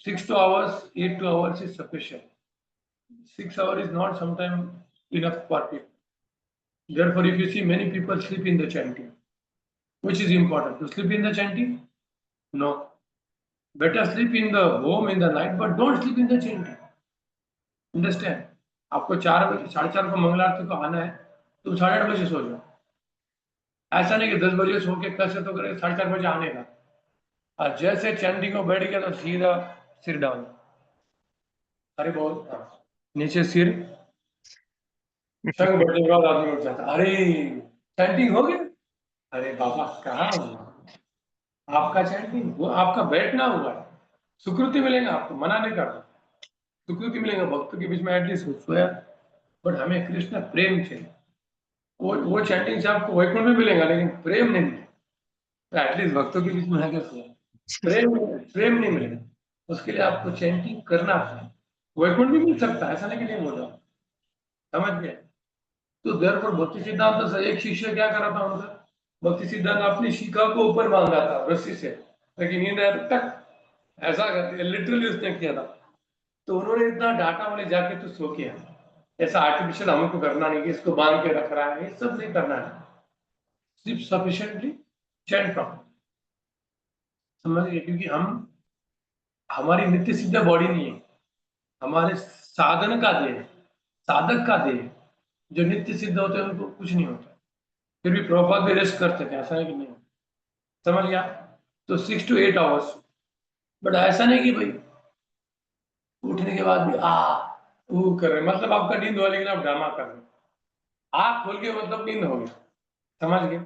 6 to hours, 8 to hours is sufficient. 6 hours is not sometimes enough for people. Therefore, if you see many people sleep in the chanting, which is important? To sleep in the chanting? No. Better sleep in the home in the night, but don't sleep in the chanting. Understand? आपको 4 बजे 4:30 को मंगल आरती को आना है, तो 8:30 बजे सो जाओ। ऐसा नहीं कि 10 बजे सो के कैसे तो करे 4:30 बजे आने का, और जैसे चैंटिंग में बैठ गया तो सीधा सिर डाउन, अरे बोल, नीचे सिर, संग बैठने के बाद आदमी उठ जाता, अरे चैंटिंग हो गया, अरे बाबा कहाँ आपका चैंटिंग, वो आपका बैठना हुआ है, सुकृति मिलेगा आपको, मना नहीं करना, सुकृति मिलेगा भक्तों के बीच में एटलीस्ट सोया। बट हमें कृष्ण प्रेम चाहिए, वो चैंटिंग से आपको वैकुंठ में मिलेगा, लेकिन प्रेम नहीं मिलेगा। एटलीस्ट भक्तों के बीच में आगे सोया, प्रेम नहीं मिलेगा, उसके लिए आपको चैंटिंग करना है। वैकुंठ भी मिल सकता है, ऐसा नहीं कि नहीं बोल रहा, समझ गए? तो देयरफॉर भक्ति सिद्धांत से एक शिष्य क्या करा था उनका, भक्ति सिद्धांत अपनी शिखा को ऊपर बांधा था रस्सी से, लेकिन नींद आया तक ऐसा लिटरली उसने किया था। तो उन्होंने इतना डांटा, बोले जाके तो सो किया, ऐसा आर्टिफिशियल हमको करना नहीं कि इसको बांध के रख रहा है, ये सब नहीं करना है, सिर्फ सफिशिएंटली चैंट प्रॉपर, समझिए? क्योंकि हमारी नित्य सिद्ध बॉडी नहीं है, हमारे साधन का देह, साधक का देह, जो नित्य सिद्ध होते हैं उनको कुछ नहीं होता, फिर भी प्रभुपाद भी रेस्ट करते थे, ऐसा है कि नहीं, समझ गया? तो 6 to 8 आवर्स, बट ऐसा नहीं कि भाई उठने के बाद भी वो कर रहे, मतलब आपका नींद हो, लेकिन आप ड्रामा कर रहे, आँख खोल के मतलब नींद हो गई, समझ गए?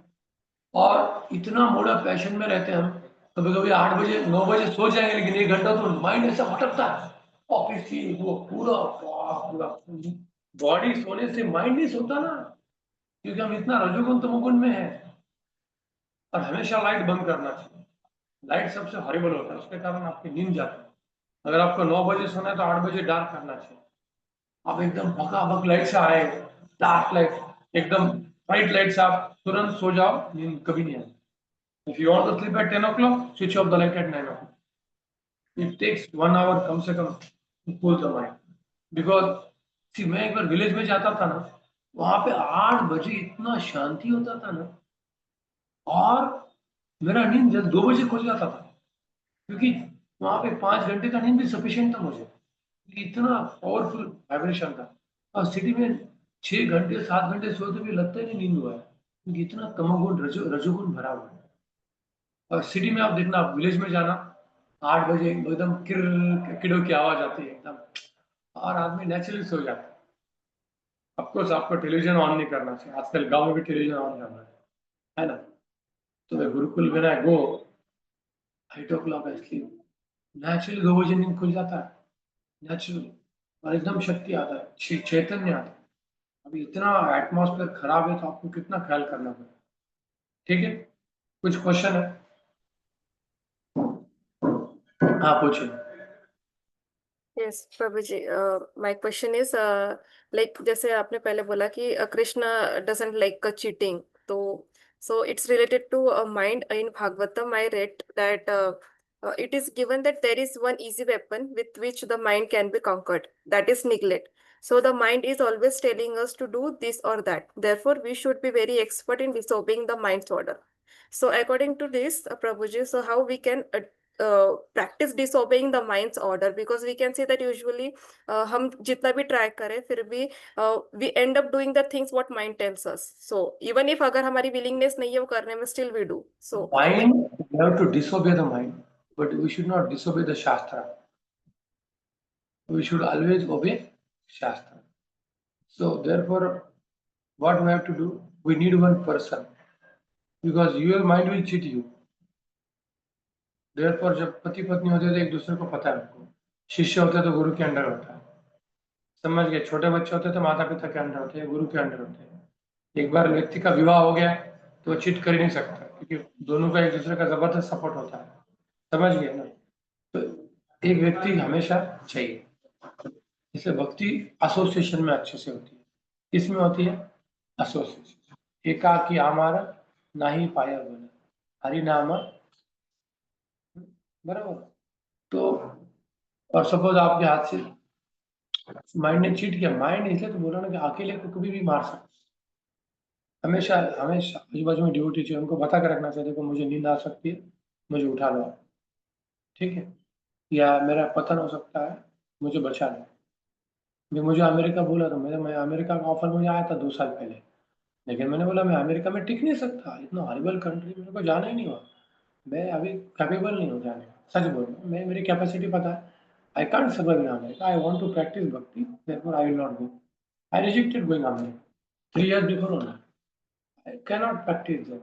और इतना मोड़ा पैशन में रहते हैं हम, कभी कभी 8 बजे 9 बजे सो जाएंगे, लेकिन 1 घंटा तो माइंड ऐसा भटकता है, ऑफिस की वो पूरा बॉडी सोने से माइंड नहीं सोता ना, क्योंकि हम इतना रजोगुण तमोगुण में है। और हमेशा लाइट बंद करना चाहिए, लाइट सबसे हॉरिबल होता है, उसके कारण आपकी नींद जाती है। अगर आपको 9 बजे सोना है तो 8 बजे डार्क करना चाहिए, आप एकदम भकाभक लाइट से आए, डार्क लाइट, एकदम ब्राइट लाइट से आप तुरंत सो जाओ, नींद कभी नहीं आएगी। If you want to sleep at 10 o'clock, switch off the light at 9 o'clock. It takes 1 hour कम से कम to cool the mind. Because see, मैं एक बार विलेज में जाता था ना, वहां पे 8 बजे इतना शांति होता था ना, और मेरा नींद जब 2 बजे खुल जाता था, क्योंकि वहां पे 5 घंटे का नींद भी सफिशिएंट था मुझे, इतना पावरफुल वाइब्रेशन था। और सिटी में 6 घंटे 7 घंटे सोते भी लगता ही नहीं नींद हुआ है, क्योंकि इतना तमोगुण रजोगुण भरा हुआ है। और सिटी में आप देखना, आप विलेज में जाना, 8 बजे एकदम किड़ों की आवाज आती है एकदम, और आदमी नेचुरली सो जाता है। ऑफकोर्स आपको टेलीविजन ऑन नहीं करना चाहिए, आजकल गांव में भी टेलीविजन ऑन करना है ना? तो गुरुकुल में गो 8 o'clock आई स्लीप, नेचुरली 2 बजे नींद खुल जाता है नेचुरली, और एकदम शक्ति आता है, चैतन्य आता है। अभी इतना एटमॉस्फेयर खराब है, तो आपको कितना ख्याल करना पड़ेगा, ठीक है? कुछ क्वेश्चन है? हाँ पूछिए। Yes, Prabhuji. My question is, like जैसे आपने पहले बोला कि Krishna doesn't like cheating, so it's related to mind. In Bhagavatam, I read that it is given that there is one easy weapon with which the mind can be conquered, that is neglect. So the mind is always telling us to do this or that. Therefore, we should be very expert in disobeying the mind's order. So according to this, Prabhuji, so how we can practice disobeying the mind's order, because we can see that usually हम जितना भी try करें, फिर भी we end up doing the things what mind tells us. So even if अगर हमारी willingness नहीं है वो करने में, still we do. So Mind, we have to disobey the mind, but we should not disobey the Shastra. We should always obey Shastra. So therefore, what we have to do? We need one person, because your mind will cheat you. Therefore, जब पति पत्नी होते हैं तो एक दूसरे को पता है उनको, शिष्य होते हैं तो गुरु के अंडर होता है, समझ गए? छोटे बच्चे होते हैं तो माता पिता के अंडर होते हैं, गुरु के अंडर होते हैं। एक बार व्यक्ति का विवाह हो गया तो वो चीट कर ही नहीं सकता, क्योंकि दोनों का एक दूसरे का जबरदस्त सपोर्ट होता है, समझ गए ना? तो एक व्यक्ति हमेशा चाहिए। इसलिए भक्ति एसोसिएशन में अच्छे से होती है। किसमें होती है? एसोसिएशन। एकाकी आमार नाही पाया बन, हरि नाम, बराबर। तो और सपोज आपके हाथ से माइंड ने चीट किया, माइंड इसलिए तो बोला ना कि अकेले को कभी भी मार सकते, हमेशा हमेशा आजू बाजू में ड्यूटी चाहिए, उनको बता कर रखना चाहिए, देखो मुझे नींद आ सकती है, मुझे उठा लो, ठीक है, या मेरा पतन हो सकता है, मुझे बचा लो। मुझे अमेरिका बोला तो मैं अमेरिका का ऑफर मुझे आया था 2 साल पहले, लेकिन मैंने बोला मैं अमेरिका में टिक नहीं सकता, इतना हॉरिबल कंट्री, मेरे को जाना ही नहीं हुआ, मैं अभी कैपेबल नहीं हूँ जाने का, सच बोल रहा हूँ, मैं मेरी कैपेसिटी पता है, I can't survive in America, I want to practise bhakti, therefore I will not go, I rejected going America 3 years before only, I can not practise there.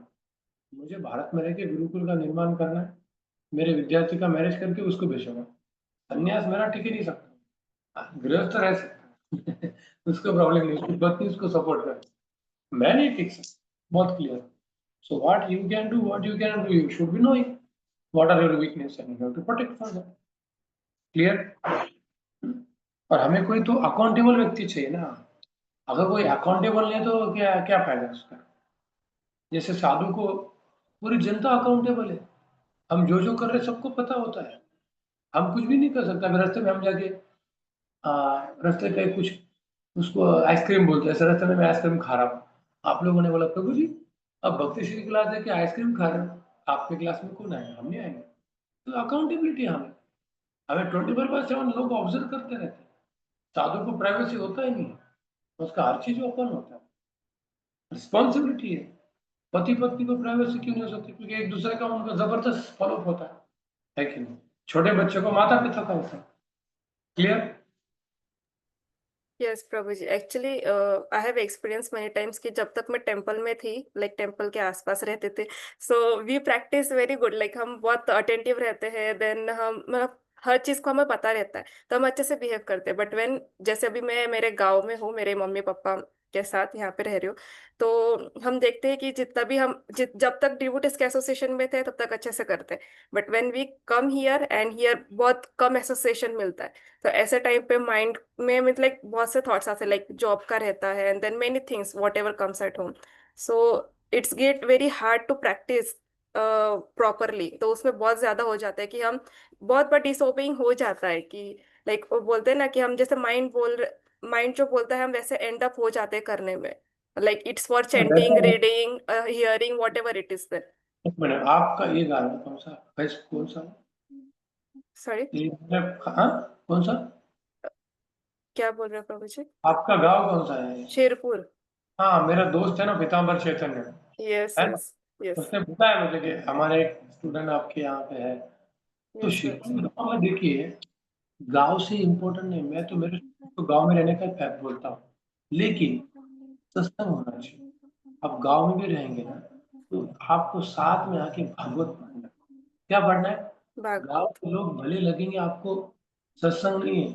मुझे भारत में रह के गुरुकुल का निर्माण करना है, मेरे विद्यार्थी का मैरिज करके उसको भेजूंगा, संन्यास मेरा टिक ही नहीं सकता, गृहस्थ रह सकता उसको प्रॉब्लम नहीं, उसकी पत्नी उसको सपोर्ट कर, मैं नहीं टिक सकता, बहुत clear. So what you can do, what you can do, you should be knowing what are your weakness and you have to protect for that, clear. और हमें कोई तो अकाउंटेबल व्यक्ति चाहिए ना, अगर कोई अकाउंटेबल नहीं तो क्या क्या फायदा उसका? जैसे साधु को पूरी जनता अकाउंटेबल है, हम जो कर रहे सबको पता होता है, हम कुछ भी नहीं कर सकते। अगर रास्ते में हम जाके रास्ते पे कुछ उसको आइसक्रीम बोलते हैं, रास्ते में मैं आइसक्रीम खा रहा हूँ, आप लोगों ने बोला प्रभु जी अब भक्ति श्री क्लास है कि आइसक्रीम खा रहे हो, आपके क्लास में कौन आएगा? हम नहीं आएंगे। तो अकाउंटेबिलिटी हमें 24/7 लोग ऑब्जर्व करते रहते हैं। साधु को प्राइवेसी होता ही नहीं, उसका हर चीज ओपन होता है, रिस्पॉन्सिबिलिटी है। पति पत्नी को प्राइवेसी क्यों नहीं हो सकती? क्योंकि एक दूसरे का उनका जबरदस्त फॉलोअप होता है कि नहीं? छोटे बच्चे को माता पिता का होता है, clear? Yes Prabhu ji, actually I have experience many times कि जब तक मैं टेंपल में थी, लाइक टेंपल के आसपास रहते थे, so we practice very good, like हम बहुत अटेंटिव रहते हैं, देन हम मतलब हर चीज को हमें पता रहता है, तो हम अच्छे से बिहेव करते हैं। बट व्हेन जैसे अभी मैं मेरे गांव में हूँ, मेरे मम्मी पापा के साथ यहाँ पे रह रही हूँ, तो हम देखते हैं कि जितना भी हम जब तक डिवोटिस के एसोसिएशन में थे तब तक अच्छे से करते हैं, but when we come here and here बहुत कम एसोसिएशन मिलता है, तो ऐसे टाइम पे माइंड में मतलब बहुत से थॉट्स आते हैं, लाइक जॉब का रहता है and then many things whatever comes at home, so it's get very hard to practice properly. तो उसमें बहुत ज्यादा हो जाता है कि हम बहुत बार डिसओबेइंग हो जाता है कि लाइक वो बोलते हैं ना कि हम जैसे माइंड जो बोलता है हम वैसे एंड अप हो जाते हैं करने में, like it's for chanting, reading, hearing, what ever it is. एक मिनट, आपका ये गाना कौन सा, कौन सा? सॉरी, हाँ, कौन सा? क्या बोल रहे हो प्रभु जी? आपका गांव कौन सा है? शेरपुर। हाँ, मेरा दोस्त है ना पीताम्बर चैतन्य, यस है ना? यस यस उसने बताया मुझे कि हमारे एक स्टूडेंट आपके यहाँ पे है, तो यस। शिरपुर गाँव में देखिए, गांव से इम्पोर्टेंट नहीं, मैं तो मेरे तो गांव में रहने का फैक्ट बोलता हूँ, लेकिन सत्संग होना चाहिए। आप गांव में भी रहेंगे ना, तो आपको साथ में आके भागवत पढ़ना है। क्या पढ़ना है? गांव भागवत। के लोग भले लगेंगे आपको सत्संग नहीं है,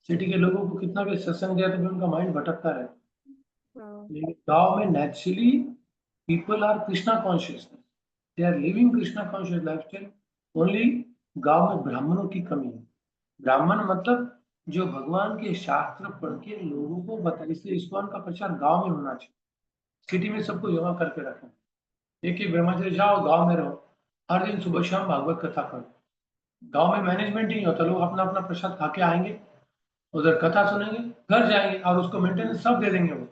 सिटी के लोगों को कितना भी सत्संग दिया तो भी उनका माइंड भटकता रहता है, लेकिन गांव में naturally people are Krishna consciousness, they are living Krishna conscious lifestyle only. गांव में ब्राह्मणों की कमी है, ब्राह्मण मतलब जो भगवान के शास्त्र पढ़ के लोगों को बता, इसलिए इस्कॉन का प्रचार गांव में होना चाहिए, सिटी में सबको जमा करके रखें। एक ही ब्रह्मचर्य जाओ, गांव में रहो, हर दिन सुबह शाम भागवत कथा करो। गांव में मैनेजमेंट ही नहीं होता, लोग अपना अपना प्रसाद खा के आएंगे, उधर कथा सुनेंगे, घर जाएंगे और उसको मेंटेनेंस सब दे देंगे। वो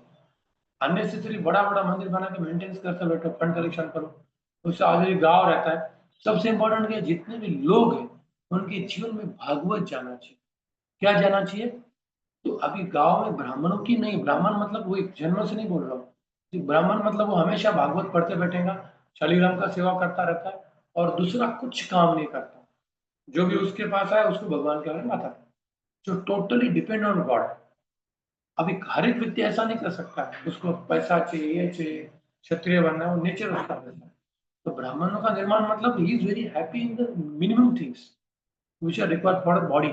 अननेसेसरी बड़ा बड़ा मंदिर बना के मेंटेनेंस करते बैठो, फंड कलेक्शन करो, उससे आगे गांव रहता है। सबसे इंपॉर्टेंट क्या, जितने भी लोग हैं उनके जीवन में भागवत जाना चाहिए। क्या जाना चाहिए? तो अभी गांव में ब्राह्मणों की नहीं, ब्राह्मण मतलब वो एक जन्म से नहीं बोल रहा हूँ, ब्राह्मण मतलब वो हमेशा भागवत पढ़ते बैठेगा, शालीग्राम का सेवा करता रहता है और दूसरा कुछ काम नहीं करता, जो भी उसके पास आए उसको भगवान के बारे में बताता है। जो टोटली डिपेंड ऑन गॉड। अभी हर एक व्यक्ति ऐसा नहीं कर सकता, उसको पैसा चाहिए, ये चाहिए, क्षत्रिय बनना है, वो नेचर उसका वैसा है। तो ब्राह्मणों का निर्माण मतलब he is very happy in the minimum things which are required for the body,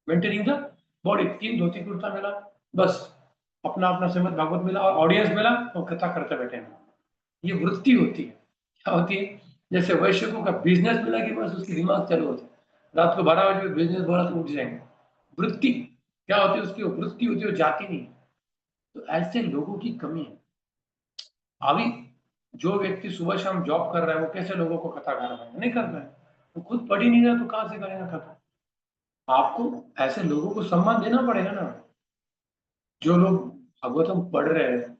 maintaining the body। 3 dhoti kurta मिला, बस अपना अपना श्रीमद् भागवत मिला और ऑडियंस मिला, और कथा करते बैठे हैं। ये वृत्ति होती है। क्या होती है? जैसे वैश्य का बिजनेस मिला कि बस उसकी दिमाग चालू होता है, रात को 12 बजे बिजनेस बोला तो उठ जाएंगे। वृत्ति क्या होती है? उसकी वृत्ति होती है, वो जाती नहीं। तो ऐसे लोगों की कमी है। अभी जो व्यक्ति सुबह शाम जॉब कर रहा है, वो कैसे लोगों को कथा कर रहा है? नहीं कर रहा है। वो खुद पढ़ ही नहीं रहा तो कहाँ से करेगा कथा? आपको ऐसे लोगों को सम्मान देना पड़ेगा ना। जो लोग भागवतम पढ़ रहे हैं,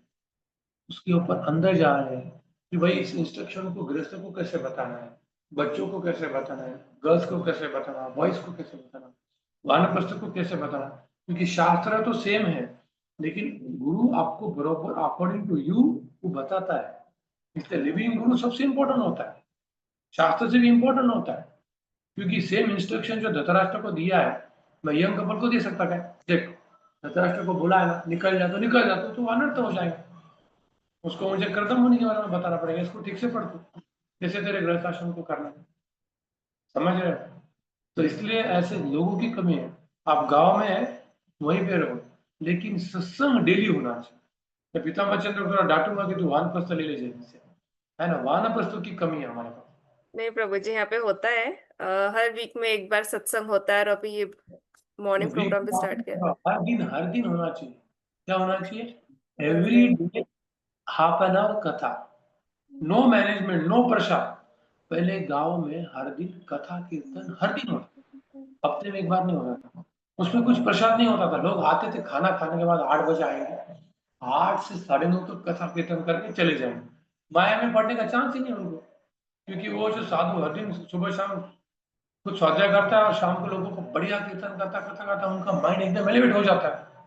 उसके ऊपर अंदर जा रहे हैं कि भाई इस इंस्ट्रक्शन को गृहस्थों को कैसे बताना है, बच्चों को कैसे बताना है, गर्ल्स को कैसे बताना है, बॉयज को कैसे बताना, वानप्रस्थ को कैसे बताना। क्योंकि शास्त्र तो सेम है, लेकिन गुरु आपको बरोबर अकॉर्डिंग टू यू वो बताता है। इसलिए लिविंग गुरु सबसे इंपॉर्टेंट होता है, शास्त्र से भी इंपॉर्टेंट होता है। क्योंकि सेम इंस्ट्रक्शन जो धृतराष्ट्र को दिया है, मैं यंग कपल को दे सकता क्या? देख, धृतराष्ट्र को बोला है ना, निकल जा, तो अनर्थ हो जाएगा। उसको मुझे कर्दम मुनि के बारे में बताना पड़ेगा, इसको ठीक से पढ़ तू, जैसे तेरे गृहस्थाश्रम को करना है। समझ रहे हो? तो इसलिए ऐसे लोगों की कमी है। आप गांव में है, वहीं पे रहो, लेकिन सत्संग डेली होना चाहिए। मैं पितामह चंद्र को थोड़ा डांटूंगा कि तू वानप्रस्थ ले ले जाए, है ना? वानप्रस्थों की कमी है हमारे पास। नहीं प्रभु जी, यहाँ पे होता है, हर वीक में एक बार सत्संग होता है, और अभी ये मॉर्निंग प्रोग्राम भी स्टार्ट किया। हर दिन होना चाहिए। क्या होना चाहिए? बस every day half an our कथा। नो मैनेजमेंट, नो प्रसाद। पहले गांव में हर दिन कथा कीर्तन हर दिन होता, हफ्ते में एक बार नहीं होता था। उसमें कुछ प्रसाद नहीं होता था, लोग आते थे, खाना खाने के बाद 8 बजे आएंगे, 8 से 9:30 तक कथा कीर्तन करके चले जाएंगे। माया में पढ़ने का चांस ही नहीं उनको, क्योंकि वो जो साधु हर दिन सुबह शाम कुछ स्वाध्याय करता है और शाम को लोगों को बढ़िया कीर्तन करता, उनका माइंड एकदम एलिवेट हो जाता है।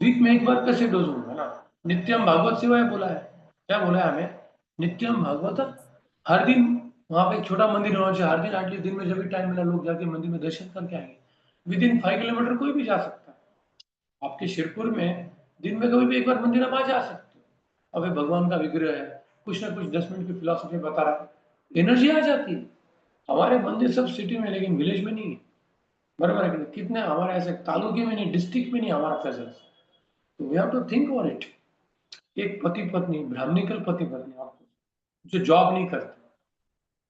वीक में एक बार कैसे डोज होगा ना? नित्यम भागवत सेवा बोला है। क्या बोला है हमें? नित्यम भागवत। हर दिन वहां पे एक छोटा मंदिर होना चाहिए, हर दिन एटलीस्ट दिन में जब भी टाइम मिला लोग जाके मंदिर में दर्शन करके आएंगे। विद इन 5 किलोमीटर कोई भी जा सकता है। आपके शिरपुर में दिन में कभी भी एक बार मंदिर आप आ जा सकते हो। अभी भगवान का विग्रह है, कुछ ना कुछ 10 मिनट की फिलोसफी बता रहा है, एनर्जी आ जाती है। हमारे मंदिर सब सिटी में, लेकिन विलेज में नहीं है। बराबर है कि नहीं? कितने हमारे ऐसे तालुके में नहीं, डिस्ट्रिक्ट में नहीं हमारा प्रेजेंस। तो we have to think on it. एक पति पत्नी, ब्राह्मणिकल पति पत्नी, आपको जो जॉब नहीं करते,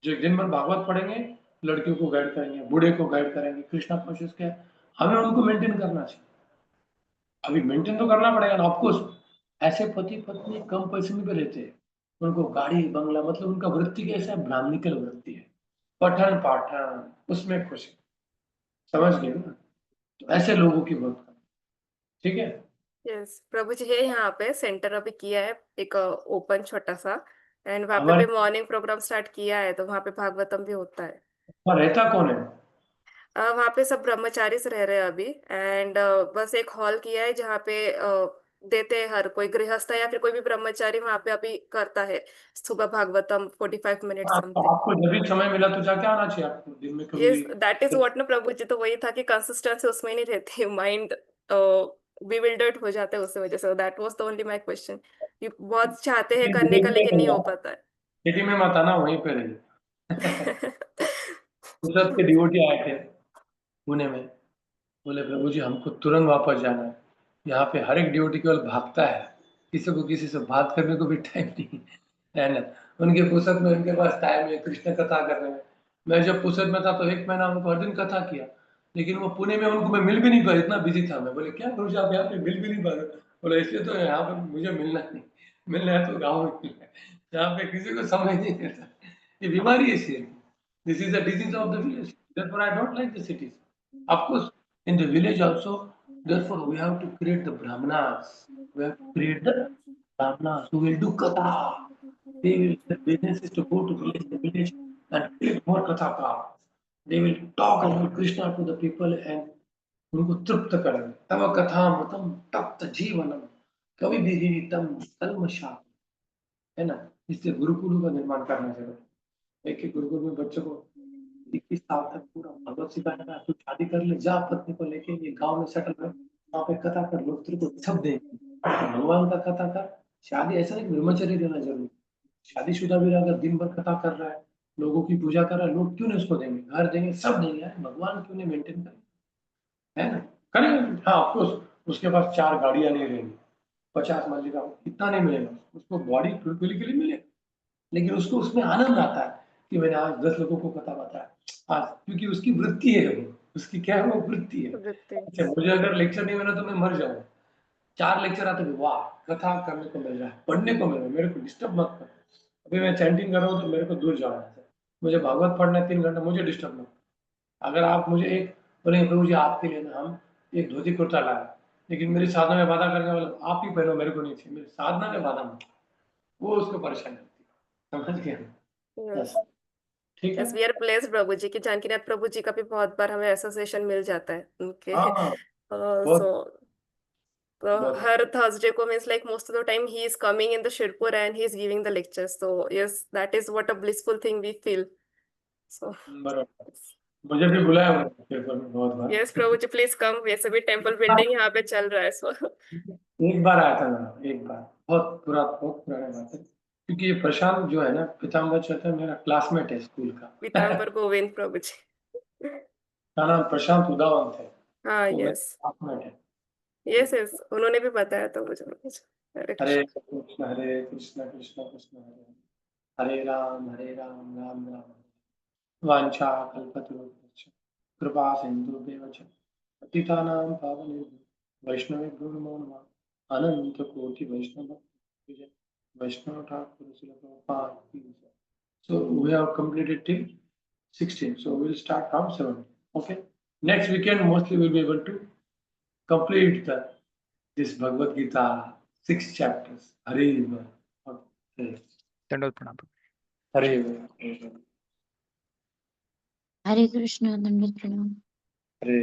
जो दिन भर भागवत पढ़ेंगे, लड़कियों को गाइड करेंगे, बूढ़े को गाइड करेंगे, कृष्णा कॉन्शियस क्या है, हमें उनको मेंटेन करना चाहिए। अभी मेंटेन तो करना पड़ेगा ना ऑफकोर्स। ऐसे पति पत्नी कम पैसे में भी रहते हैं, उनको गाड़ी बंगला, मतलब उनका वृत्ति कैसा है? ब्राह्मणिकल वृत्ति है, पठन पाठन उसमें खुश है। समझ गए ना? तो ऐसे लोगों की बात करें, ठीक है? यस प्रभु जी, है यहाँ पे सेंटर अभी किया है एक ओपन छोटा सा, एंड वहाँ पे हमारे भी मॉर्निंग प्रोग्राम स्टार्ट किया है, तो वहाँ पे भागवतम भी होता है। वहाँ रहता कौन है? वहाँ पे सब ब्रह्मचारी से रह रहे हैं अभी, एंड बस एक हॉल किया है जहाँ पे देते हैं, हर कोई गृहस्थ या फिर कोई भी ब्रह्मचारी वहाँ पे अभी करता है सुबह भागवतम 45 मिनट समथिंग। आपको जब भी समय मिला तो जाके आना चाहिए आपको, दिन में कभी यस, भी। दैट इज व्हाट ना प्रभु जी, तो वही था कि कंसिस्टेंसी उसमें नहीं रहती, माइंड bewildered हो जाता है उस वजह से। That was the only my question. ये बहुत चाहते हैं करने का, लेकिन नहीं हो पाता है। सिटी में मत आना, वहीं पे रहिए। गुजरात के डिवोटी आए थे पुणे में, बोले प्रभु जी हमको तुरंत वापस जाना है। यहाँ पे हर एक डिवोटी केवल भागता है, किसी को किसी से बात करने को भी टाइम नहीं है ना। उनके फुर्सत में उनके पास टाइम है कृष्ण कथा करने में। मैं जब फुर्सत में था तो 1 महीना उनको हर दिन कथा किया, लेकिन वो पुणे में उनको मैं मिल भी नहीं पाया, इतना बिजी था मैं। बोले क्या गुरु जी आप यहाँ पे मिल भी नहीं पा रहे? बोले इसलिए तो यहाँ पे मुझे मिलना नहीं, मिलना है तो गाँव में मिलना है, यहाँ पे किसी को समय नहीं मिलता। ये बीमारी है शेर। This is a disease of the village. Therefore, I don't like the cities. Of course, in the village also, therefore we have to create the brahmanas. We have to create the brahmanas who will do katha. They will, the business is to go to village and create more katha. They will talk about Krishna to the people and उनको तृप्त करेंगे। तव कथा मतम तप्त जीवनम कवि विहितम कल्मषा, है ना? इससे गुरुकुल का निर्माण करना चाहिए। एक एक गुरुकुल में बच्चों को 21 साल तक पूरा भगवत सिखाने का, तू शादी कर ले, जा पत्नी को लेके ये गांव में सेटल कर, वहाँ पे कथा कर, लोग तेरे को सब देंगे। भगवान का कथा कर, शादी ऐसा नहीं ब्रह्मचर्य रहना जरूरी, शादीशुदा भी अगर दिन भर कथा कर रहा है, लोगों की पूजा कर रहा है, लोग क्यों नहीं उसको देंगे, घर देंगे, सब देंगे यार, भगवान क्यों नहीं मेंटेन करेंगे, है ना? करेंगे, हाँ ऑफकोर्स उसके पास 4 गाड़ियां नहीं रहेंगी, 50 मर्जी का इतना नहीं मिलेगा, उसको बॉडी फुलफिल के लिए मिलेगा, लेकिन उसको उसमें आनंद आता है कि मैंने आज 10 लोगों को कथा बताया आज, क्योंकि उसकी वृत्ति है वो, उसकी क्या है वो वृत्ति है। वृत्ति। अच्छा, मुझे अगर लेक्चर नहीं मिला तो मैं मर जाऊंगा, 4 लेक्चर आते वाह कथा करने को मिल रहा है, पढ़ने को मिल रहा है, मेरे को डिस्टर्ब मत कर, अभी मैं चैंटिंग कर रहा हूँ तो मेरे को दूर जाना है, मुझे भागवत पढ़ना है 3 घंटा, मुझे डिस्टर्ब मत, अगर आप मुझे एक बोले प्रभु जी आपके लिए ना हम एक धोती कुर्ता लाए, लेकिन मेरी साधना में बाधा करने वाले आप ही पहनो, मेरे को नहीं चाहिए, मेरी साधना में बाधा मत, वो उसको परेशान करती है, समझ गए? Yes. ठीक है। Yes, we are blessed प्रभु जी की, जानकीनाथ प्रभु जी का भी बहुत बार हमें एसोसिएशन मिल जाता है उनके। हाँ बहुत So बहुत हर थर्सडे को means like most of the time he is coming in the Shirpur and he is giving the lectures, so yes, that is what a blissful thing we feel. So बराबर, मुझे भी बुलाया उन्होंने पेपर में बहुत बार। yes Prabhu ji please come, वैसे भी temple building यहाँ पे चल रहा है, so एक बार आया था मैं, एक बार, बहुत पुरानी बात है, क्योंकि ये प्रशांत जो है ना, पीताम्बर चौथा मेरा क्लासमेट है स्कूल का। पीताम्बर गोविंद प्रभु जी। का नाम प्रशांत उदावन थे, हाँ वो मेरा यस क्लासमेट है। यस यस, उन्होंने भी बताया था मुझे। हरे हरे कृष्ण। कृष्ण कृष्ण कृष्ण हरे राम राम राम राम, वांछा कल्पतरुभ्यश्च कृपा सिन्धुभ्येव च पतितानां पावनेभ्यो वैष्णवेभ्यो नमो नमः। अनंत कोटि वैष्णव वैष्णव ठाकुर श्रील प्रभुपाद की जय। So we have completed till 16. So we'll start from 17. Okay. Next weekend, mostly we'll be able to complete this Bhagavad Gita 6 chapters. Hare Krishna. Okay. दंडवत प्रणाम। Hare Krishna. हरे कृष्ण, दंडवत प्रणाम। Hare